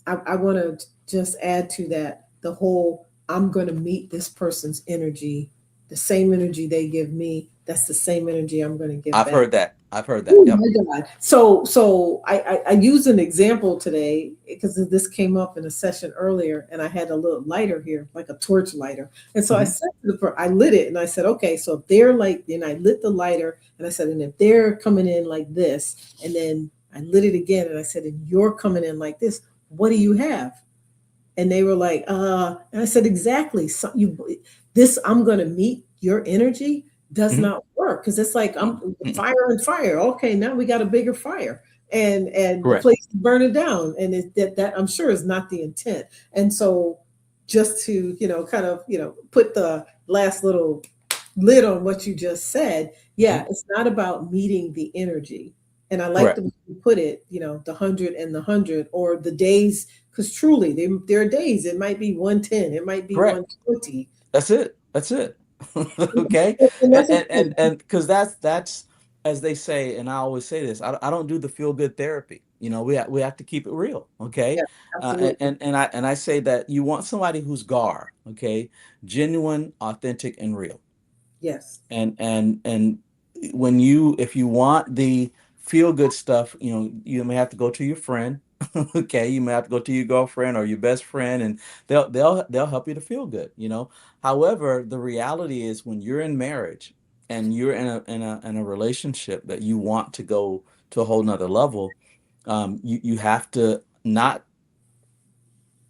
want to just add to that the whole I'm going to meet this person's energy, the same energy they give me. That's the same energy I'm going to give I've back. heard that. I've heard that. Oh Yep. my God. So I used an example today because this came up in a session earlier, and I had a little lighter here, like a torch lighter. And so I Hmm. said I lit it and I said, okay, so if they're like, then I lit the lighter and I said, and if they're coming in like this, and then I lit it again and I said, and you're coming in like this, what do you have? And they were like, and I said, exactly. So this, I'm going to meet your energy does Hmm. not work. Cause it's like, Mm-mm. I'm Mm-mm. fire and fire. Okay. Now we got a bigger fire and the Correct. place is burning down. And that I'm sure is not the intent. And so just to, kind of, put the last little lid on what you just said. Mhm. Yeah. It's not about meeting the energy. And I like the Correct. way you put it, the 100 or the days, because truly there are days it might be 110, it might be Correct. 120. That's it. That's it. Okay. And And that's and okay. and and because that's as they say, and I always say this, I don't do the feel good therapy. We have to keep it real. Okay. Yeah, absolutely. And I say that you want somebody who's gar, okay, genuine, authentic, and real. Yes, And when you if you want the feel good stuff, you may have to go to your friend. Okay, you may have to go to your girlfriend or your best friend, and they'll help you to feel good. However, the reality is when you're in marriage and you're in a relationship that you want to go to a whole nother level, you have to not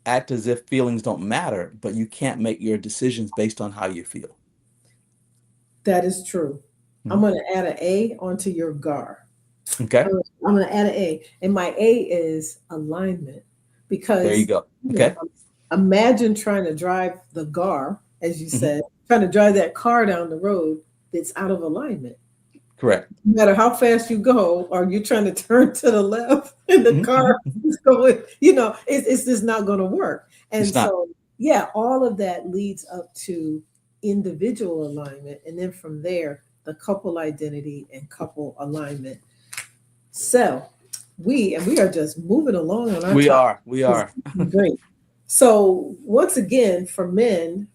act as if feelings don't matter, but you can't make your decisions based on how you feel. that is true. I'm Mhm. going to add an A onto your GAR. Okay, I'm going to add an A, and my A is alignment, there you because go. you know, Okay. imagine trying to drive the GAR, as you Hmm. said, trying to drive that car down the road that's out of alignment. Correct. No matter how fast you go, or you're trying to turn to the left and the Mhm, car mhm, mhm. is going, it's just not going to work. It's And not. so, yeah, all of that leads up to individual alignment. And then from there, the couple identity and couple alignment. So we are just moving along on our We topic. are. We This are. is great. So once again, for men,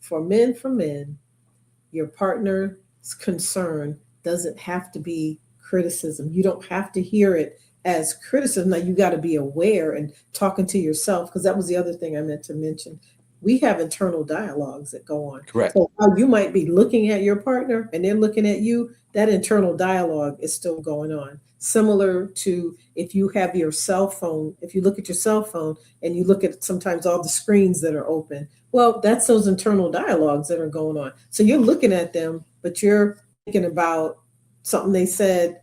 your partner's concern doesn't have to be criticism. You don't have to hear it as criticism. Now you got to be aware and talking to yourself, because that was the other thing I meant to mention. We have internal dialogues that go on. Correct. So while you might be looking at your partner and they're looking at you, that internal dialogue is still going on. Similar to if you have your cell phone, if you look at your cell phone and you look at sometimes all the screens that are open, well, that's those internal dialogues that are going on. So you're looking at them, but you're thinking about something they said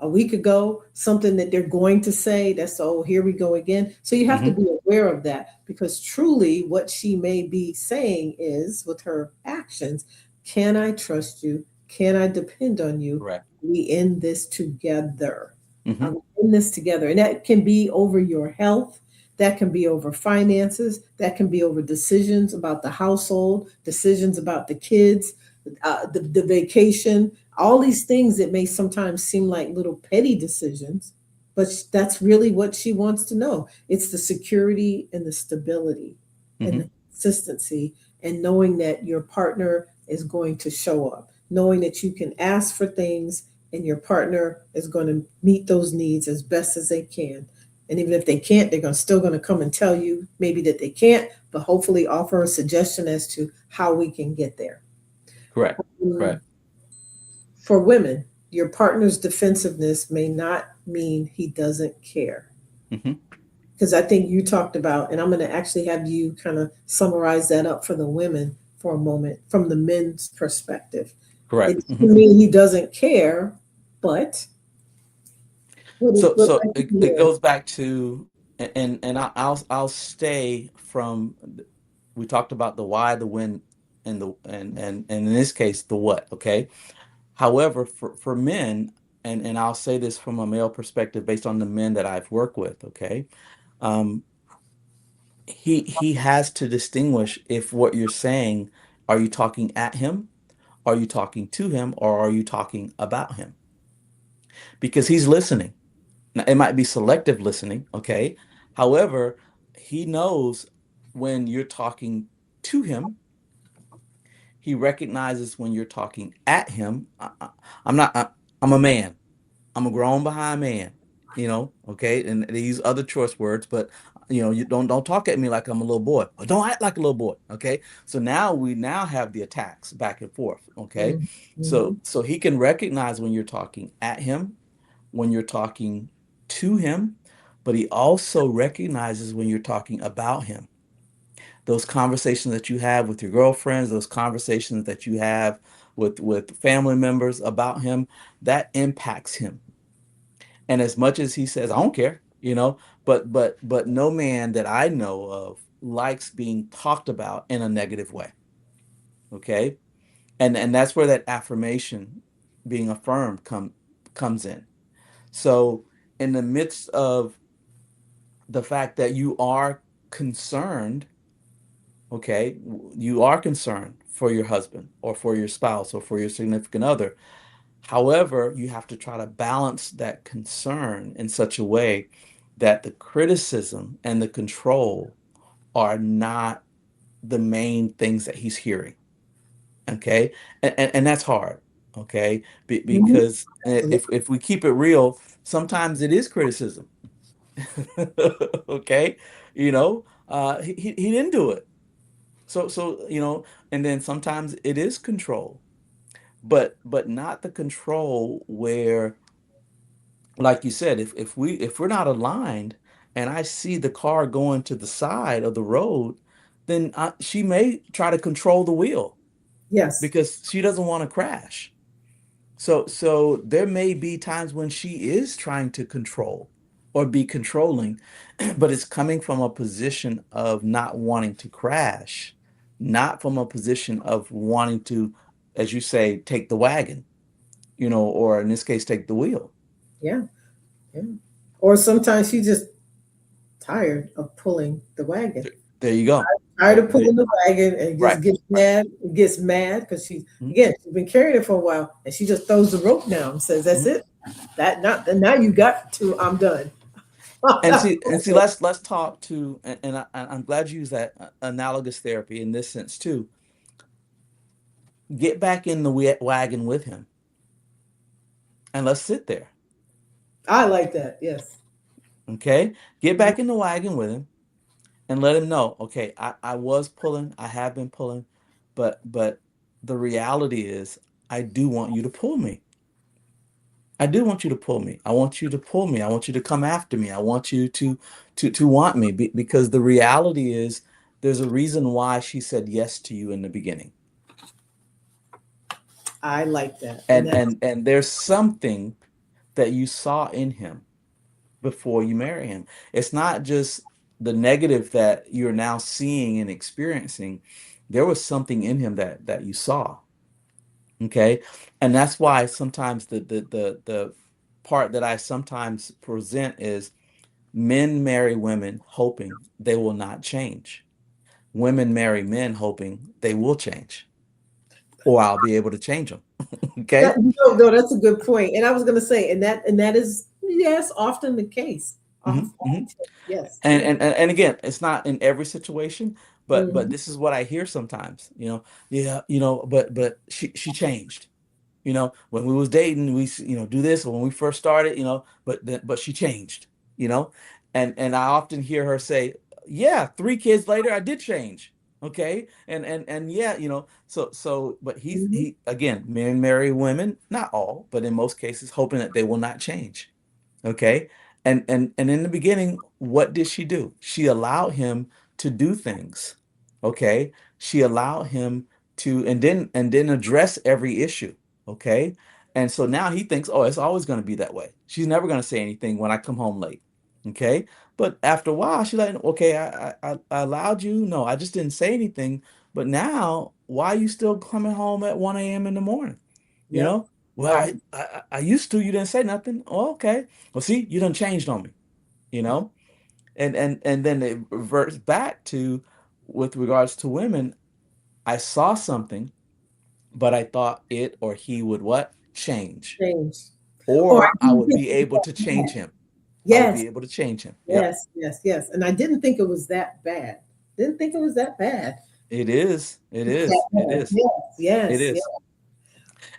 a week ago, something that they're going to say. That's, oh, here we go again. So you have to Hmm. be aware of that, because truly what she may be saying is, with her actions, can I trust you? Can I depend on you? Correct. We in this together. Hmm. Are we in this together? And that can be over your health. That can be over finances. That can be over decisions about the household, decisions about the kids, the vacation, all these things that may sometimes seem like little petty decisions, but that's really what she wants to know. It's the security and the stability and Hmm. the consistency, and knowing that your partner is going to show up, knowing that you can ask for things and your partner is going to meet those needs as best as they can. And even if they can't, still going to come and tell you maybe that they can't, but hopefully offer a suggestion as to how we can get there. Correct. Mm, Correct. For women, your partner's defensiveness may not mean he doesn't care. Hmm. Because I think you talked about, and I'm going to actually have you kind of summarize that up for the women for a moment from the men's perspective. It Correct. Hmm. doesn't mean he doesn't care, but So, what so I it, hear it is, goes back to, and I'll stay from. We talked about the why, the when, and in this case the what. Okay. However, for men, and I'll say this from a male perspective based on the men that I've worked with. Okay. Um, he has to distinguish if what you're saying, are you talking at him, are you talking to him, or are you talking about him? Because he's listening. Now, it might be selective listening, okay? However, he knows when you're talking to him, he recognizes when you're talking at him. I'm not, I'm a man. I'm a grown behind man, okay? And they use other choice words, but you don't talk at me like I'm a little boy, or don't act like a little boy, okay? So now we now have the attacks back and forth, okay? So mhm. so he can recognize when you're talking at him, when you're talking to him, but he also recognizes when you're talking about him. Those conversations that you have with your girlfriends, those conversations that you have with family members about him, that impacts him. And as much as he says, I don't care, but no man that I know of likes being talked about in a negative way. Okay. And that's where that affirmation, being affirmed, comes in. So in the midst of the fact that you are concerned, okay, you are concerned for your husband or for your spouse or for your significant other. However, you have to try to balance that concern in such a way that the criticism and the control are not the main things that he's hearing. Okay, and that's hard. Okay, Mhm. because if we keep it real, sometimes it is criticism. Okay, he didn't do it. So and then sometimes it is control, but not the control where, like you said, if we're not aligned, and I see the car going to the side of the road, then she may try to control the wheel Yes. because she doesn't want to crash. So there may be times when she is trying to control or be controlling, but it's coming from a position of not wanting to crash, not from a position of wanting to, as you say, take the wagon, or in this case, take the wheel. Yeah. Yeah. Or sometimes she's just tired of pulling the wagon. There you go. Tired of pulling the wagon and Right, just gets mad because mhm. she's been carrying it for a while and she just throws the rope down and says, "That's Mhm. it. That not now you got to. I'm done." I'm And not see, and see, doing it. let's talk to, and I'm glad you use that analogous therapy in this sense too. Get back in the wagon with him, and let's sit there. I like that. Yes. Okay, get Mhm. back in the wagon with him, and let him know. Okay, I was pulling, I have been pulling, but the reality is, I do want you to pull me. I do want you to pull me. I want you to pull me. I want you to come after me. I want you to want me because the reality is there's a reason why she said yes to you in the beginning. I like that. And And that's and and there's something that you saw in him before you marry him. It's not just the negative that you're now seeing and experiencing. There was something in him that you saw. Okay. And that's why sometimes the part that I sometimes present is men marry women hoping they will not change. Women marry men hoping they will change, or I'll be able to change them. that Okay. no, that's a good point. And I was gonna say, and that is yes, often the case. Hmm. Often, Hmm. yes, And, yes. and again, it's not in every situation, but Mhm. this is what I hear sometimes. Yeah, but she changed. When we was dating, do this when we first started, but she changed, you know, and I often hear her say, yeah, 3 kids later, I did change. Okay. And yeah, but Mhm. he again, men marry women, not all, but in most cases, hoping that they will not change. Okay. And in the beginning, what did she do? She allowed him to do things. Okay. She allowed him to, and then address every issue. Okay. And so now he thinks, oh, it's always going to be that way. She's never going to say anything when I come home late. Okay. But after a while, she's like, okay, I allowed you. No, I just didn't say anything. But now, why are you still coming home at 1 a.m. in the morning? You Yep. know, well, I used to, you didn't say nothing. Oh, okay. Well, see, you done changed on me, you know? And then it reverts back to, with regards to women, I saw something, but I thought it or he would what? Change. Change. Or I Or I didn't would think be it was able to that change bad. him. I would Yes, be able to change him. Yep. yes, yes, yes. And I didn't think it was that bad. Didn't think it was that bad. It is. It It was that is. It bad. is. Yes, It yes, yes. is.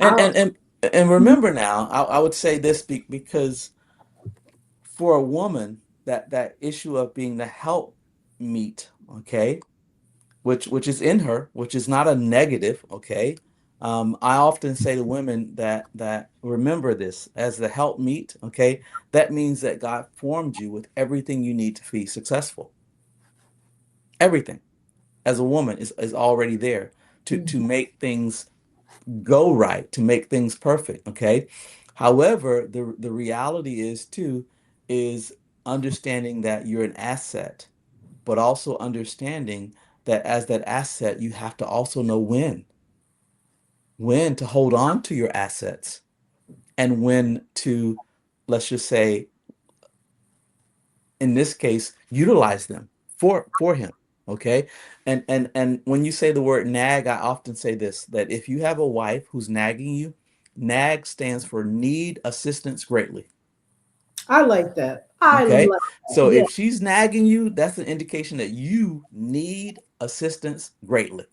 And I'll, and and remember now, I would say this because for a woman, that issue of being the help meet, okay, which is in her, which is not a negative, okay. I often say to women that remember this as the help meet, okay. That means that God formed you with everything you need to be successful. Everything as a woman is already there to Mhm. make things go right, to make things perfect, okay. However, the reality is too is understanding that you're an asset, but also understanding that as that asset, you have to also know when to hold on to your assets, and when to, let's just say, in this case, utilize them for him. Okay. And when you say the word nag, I often say this, that if you have a wife who's nagging you, nag stands for need assistance greatly. I like that. I Okay. like that. So Yeah. if she's nagging you, that's an indication that you need assistance greatly.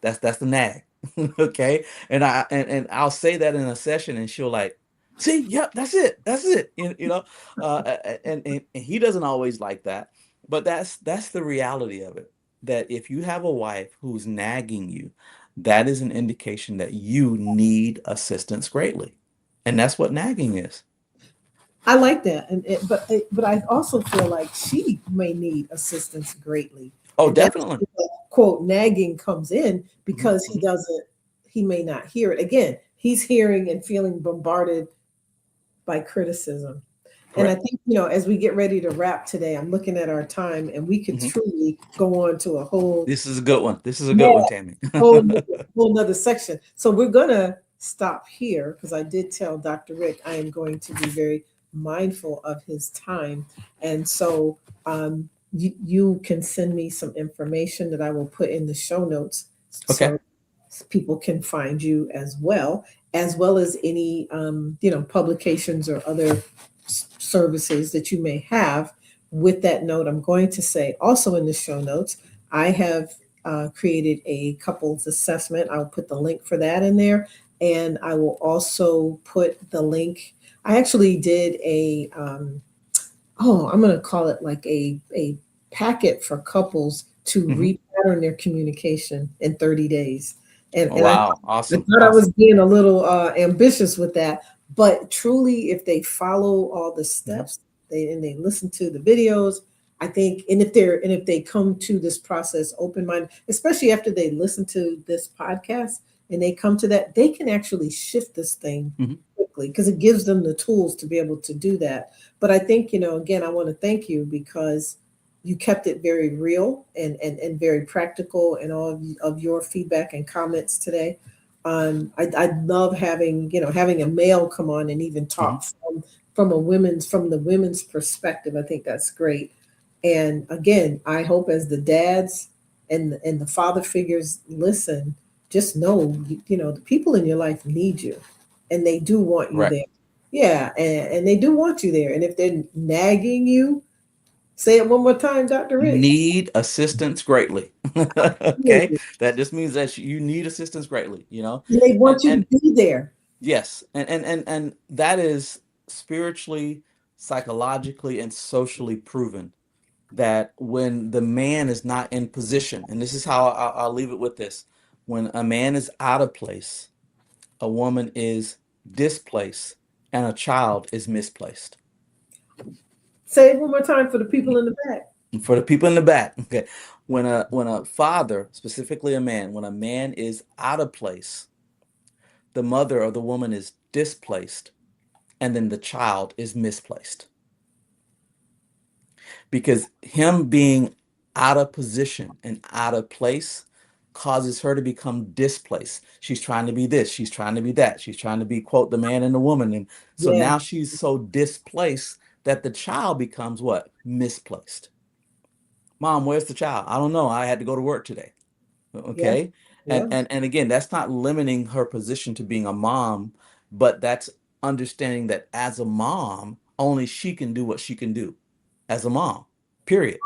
That's the nag. Okay. And I'll say that in a session and she'll like, see, yep, that's it. That's it. And he doesn't always like that, but that's the reality of it. That if you have a wife who's nagging you, that is an indication that you need assistance greatly. And that's what nagging is. I like that, but I also feel like she may need assistance greatly, Oh, and that's definitely. where the quote nagging comes in Hmm. because he may not hear it. Again, he's hearing and feeling bombarded by criticism. And I Correct. think, as we get ready to wrap today, I'm looking at our time and we could Hmm. truly go on to a whole, This is a good one. This is a good yeah, one, Tammy. whole nother section. So we're going to stop here because I did tell Dr. Rick I am going to be very mindful of his time. And so you can send me some information that I will put in the show notes Okay. so people can find you as well as any publications or other services that you may have. With that note, I'm going to say also in the show notes, I have created a couples assessment. I'll put the link for that in there, and I will also put the link. I actually did I'm going to call it like a packet for couples to Hmm. repattern their communication in 30 days. And, Oh, and I, wow. I Awesome. thought I was Awesome. being a little ambitious with that, but truly, if they follow all the Hmm. steps, they listen to the videos, I think, and if they come to this process open minded, especially after they listen to this podcast and they come to that, they can actually shift this thing Hmm. quickly because it gives them the tools to be able to do that. But I think, again, I want to thank you because you kept it very real and very practical in all of your feedback and comments today. I love having a male come on and even Hmm. talk from the women's perspective. I think that's great. And again, I hope as the dads and the father figures listen, just know the people in your life need you, and they do want you Correct. there. Yeah, and they do want you there. And if they're nagging you, say it one more time, Dr. Rick. Need assistance greatly. Okay. And That just means that you need assistance greatly, they and want you to and be there. yes, and that is spiritually, psychologically, and socially proven that when the man is not in position, and this is how I'll leave it with this: when a man is out of place, a woman is displaced, and a child is misplaced. Say it one more time for the people in the back. And for the people in the back, okay, when a father, specifically a man, when a man is out of place, the mother or the woman is displaced, and then the child is misplaced. Because him being out of position and out of place causes her to become displaced. She's trying to be this, she's trying to be that, she's trying to be, quote, the man and the woman. And so Yeah, now she's so displaced that the child becomes what? Misplaced. Mom, where's the child? I don't know. I had to go to work today. yeah, Okay. And yeah. and and again, that's not limiting her position to being a mom, but that's understanding that as a mom, only she can do what she can do as a mom. Period.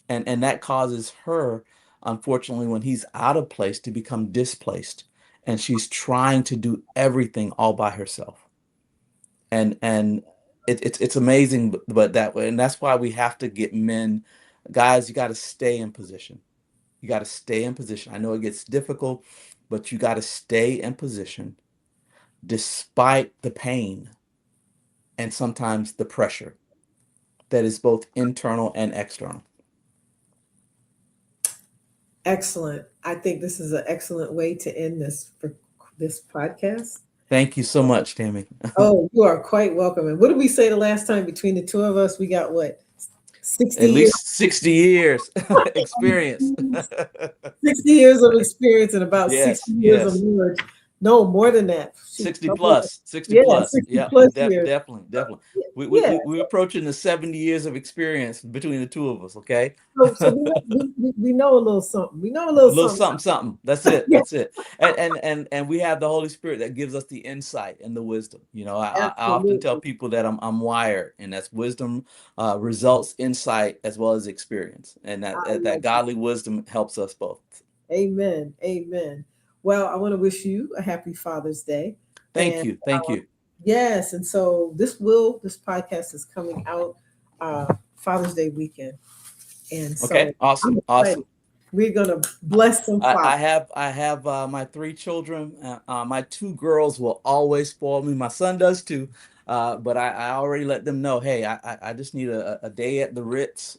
And that causes her, unfortunately, when he's out of place, to become displaced, and she's trying to do everything all by herself. And it's amazing, but that way, and that's why we have to get men, guys. You got to stay in position. You got to stay in position. I know it gets difficult, but you got to stay in position despite the pain and sometimes the pressure that is both internal and external. Excellent. I think this is an excellent way to end this podcast. Thank you so much, Tammy. Oh, you are quite welcome. And what did we say the last time between the two of us? We got what? 60 At years. least 60 years experience. 60 years of experience and about 60 Yes, years of yes. knowledge. No, more than that. Shoot, 60 come on. plus, 60 Yeah, plus. 60 Yep, plus years. definitely, definitely. Yeah. We're approaching the 70 years of experience between the two of us, okay? So we know a little something. We know a A little little something. something, something. That's it. Yeah, That's it. And we have the Holy Spirit that gives us the insight and the wisdom. I often tell absolutely. people that I'm wired, and that's wisdom, results, insight, as well as experience, and I that love it. godly wisdom helps us both. Amen. Amen. Well, I want to wish you a happy Father's Day. Thank And you. Thank you. yes, and so this podcast is coming out Father's Day weekend. And Okay. so I'm Awesome. excited. Awesome. We're gonna bless some fathers. I have my three children. My two girls will always spoil me. My son does too. But I already let them know, hey, I just need a day at the Ritz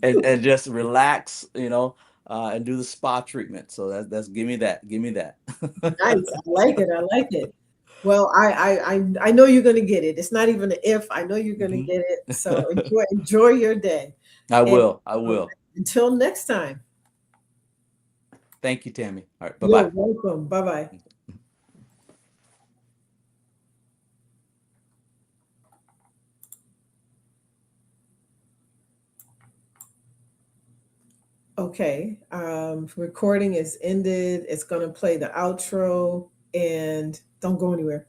and just relax, and do the spa treatment. So that's give me that. Give me that. Nice. I like it. I like it. Well, I know you're gonna get it. It's not even an if. I know you're gonna Mhm. get it. So enjoy your day. I And will. I um, will. until next time, Thank you, Tammy. All right. Bye you're bye. welcome. Bye bye. Okay. Recording is ended. It's gonna play the outro and don't go anywhere.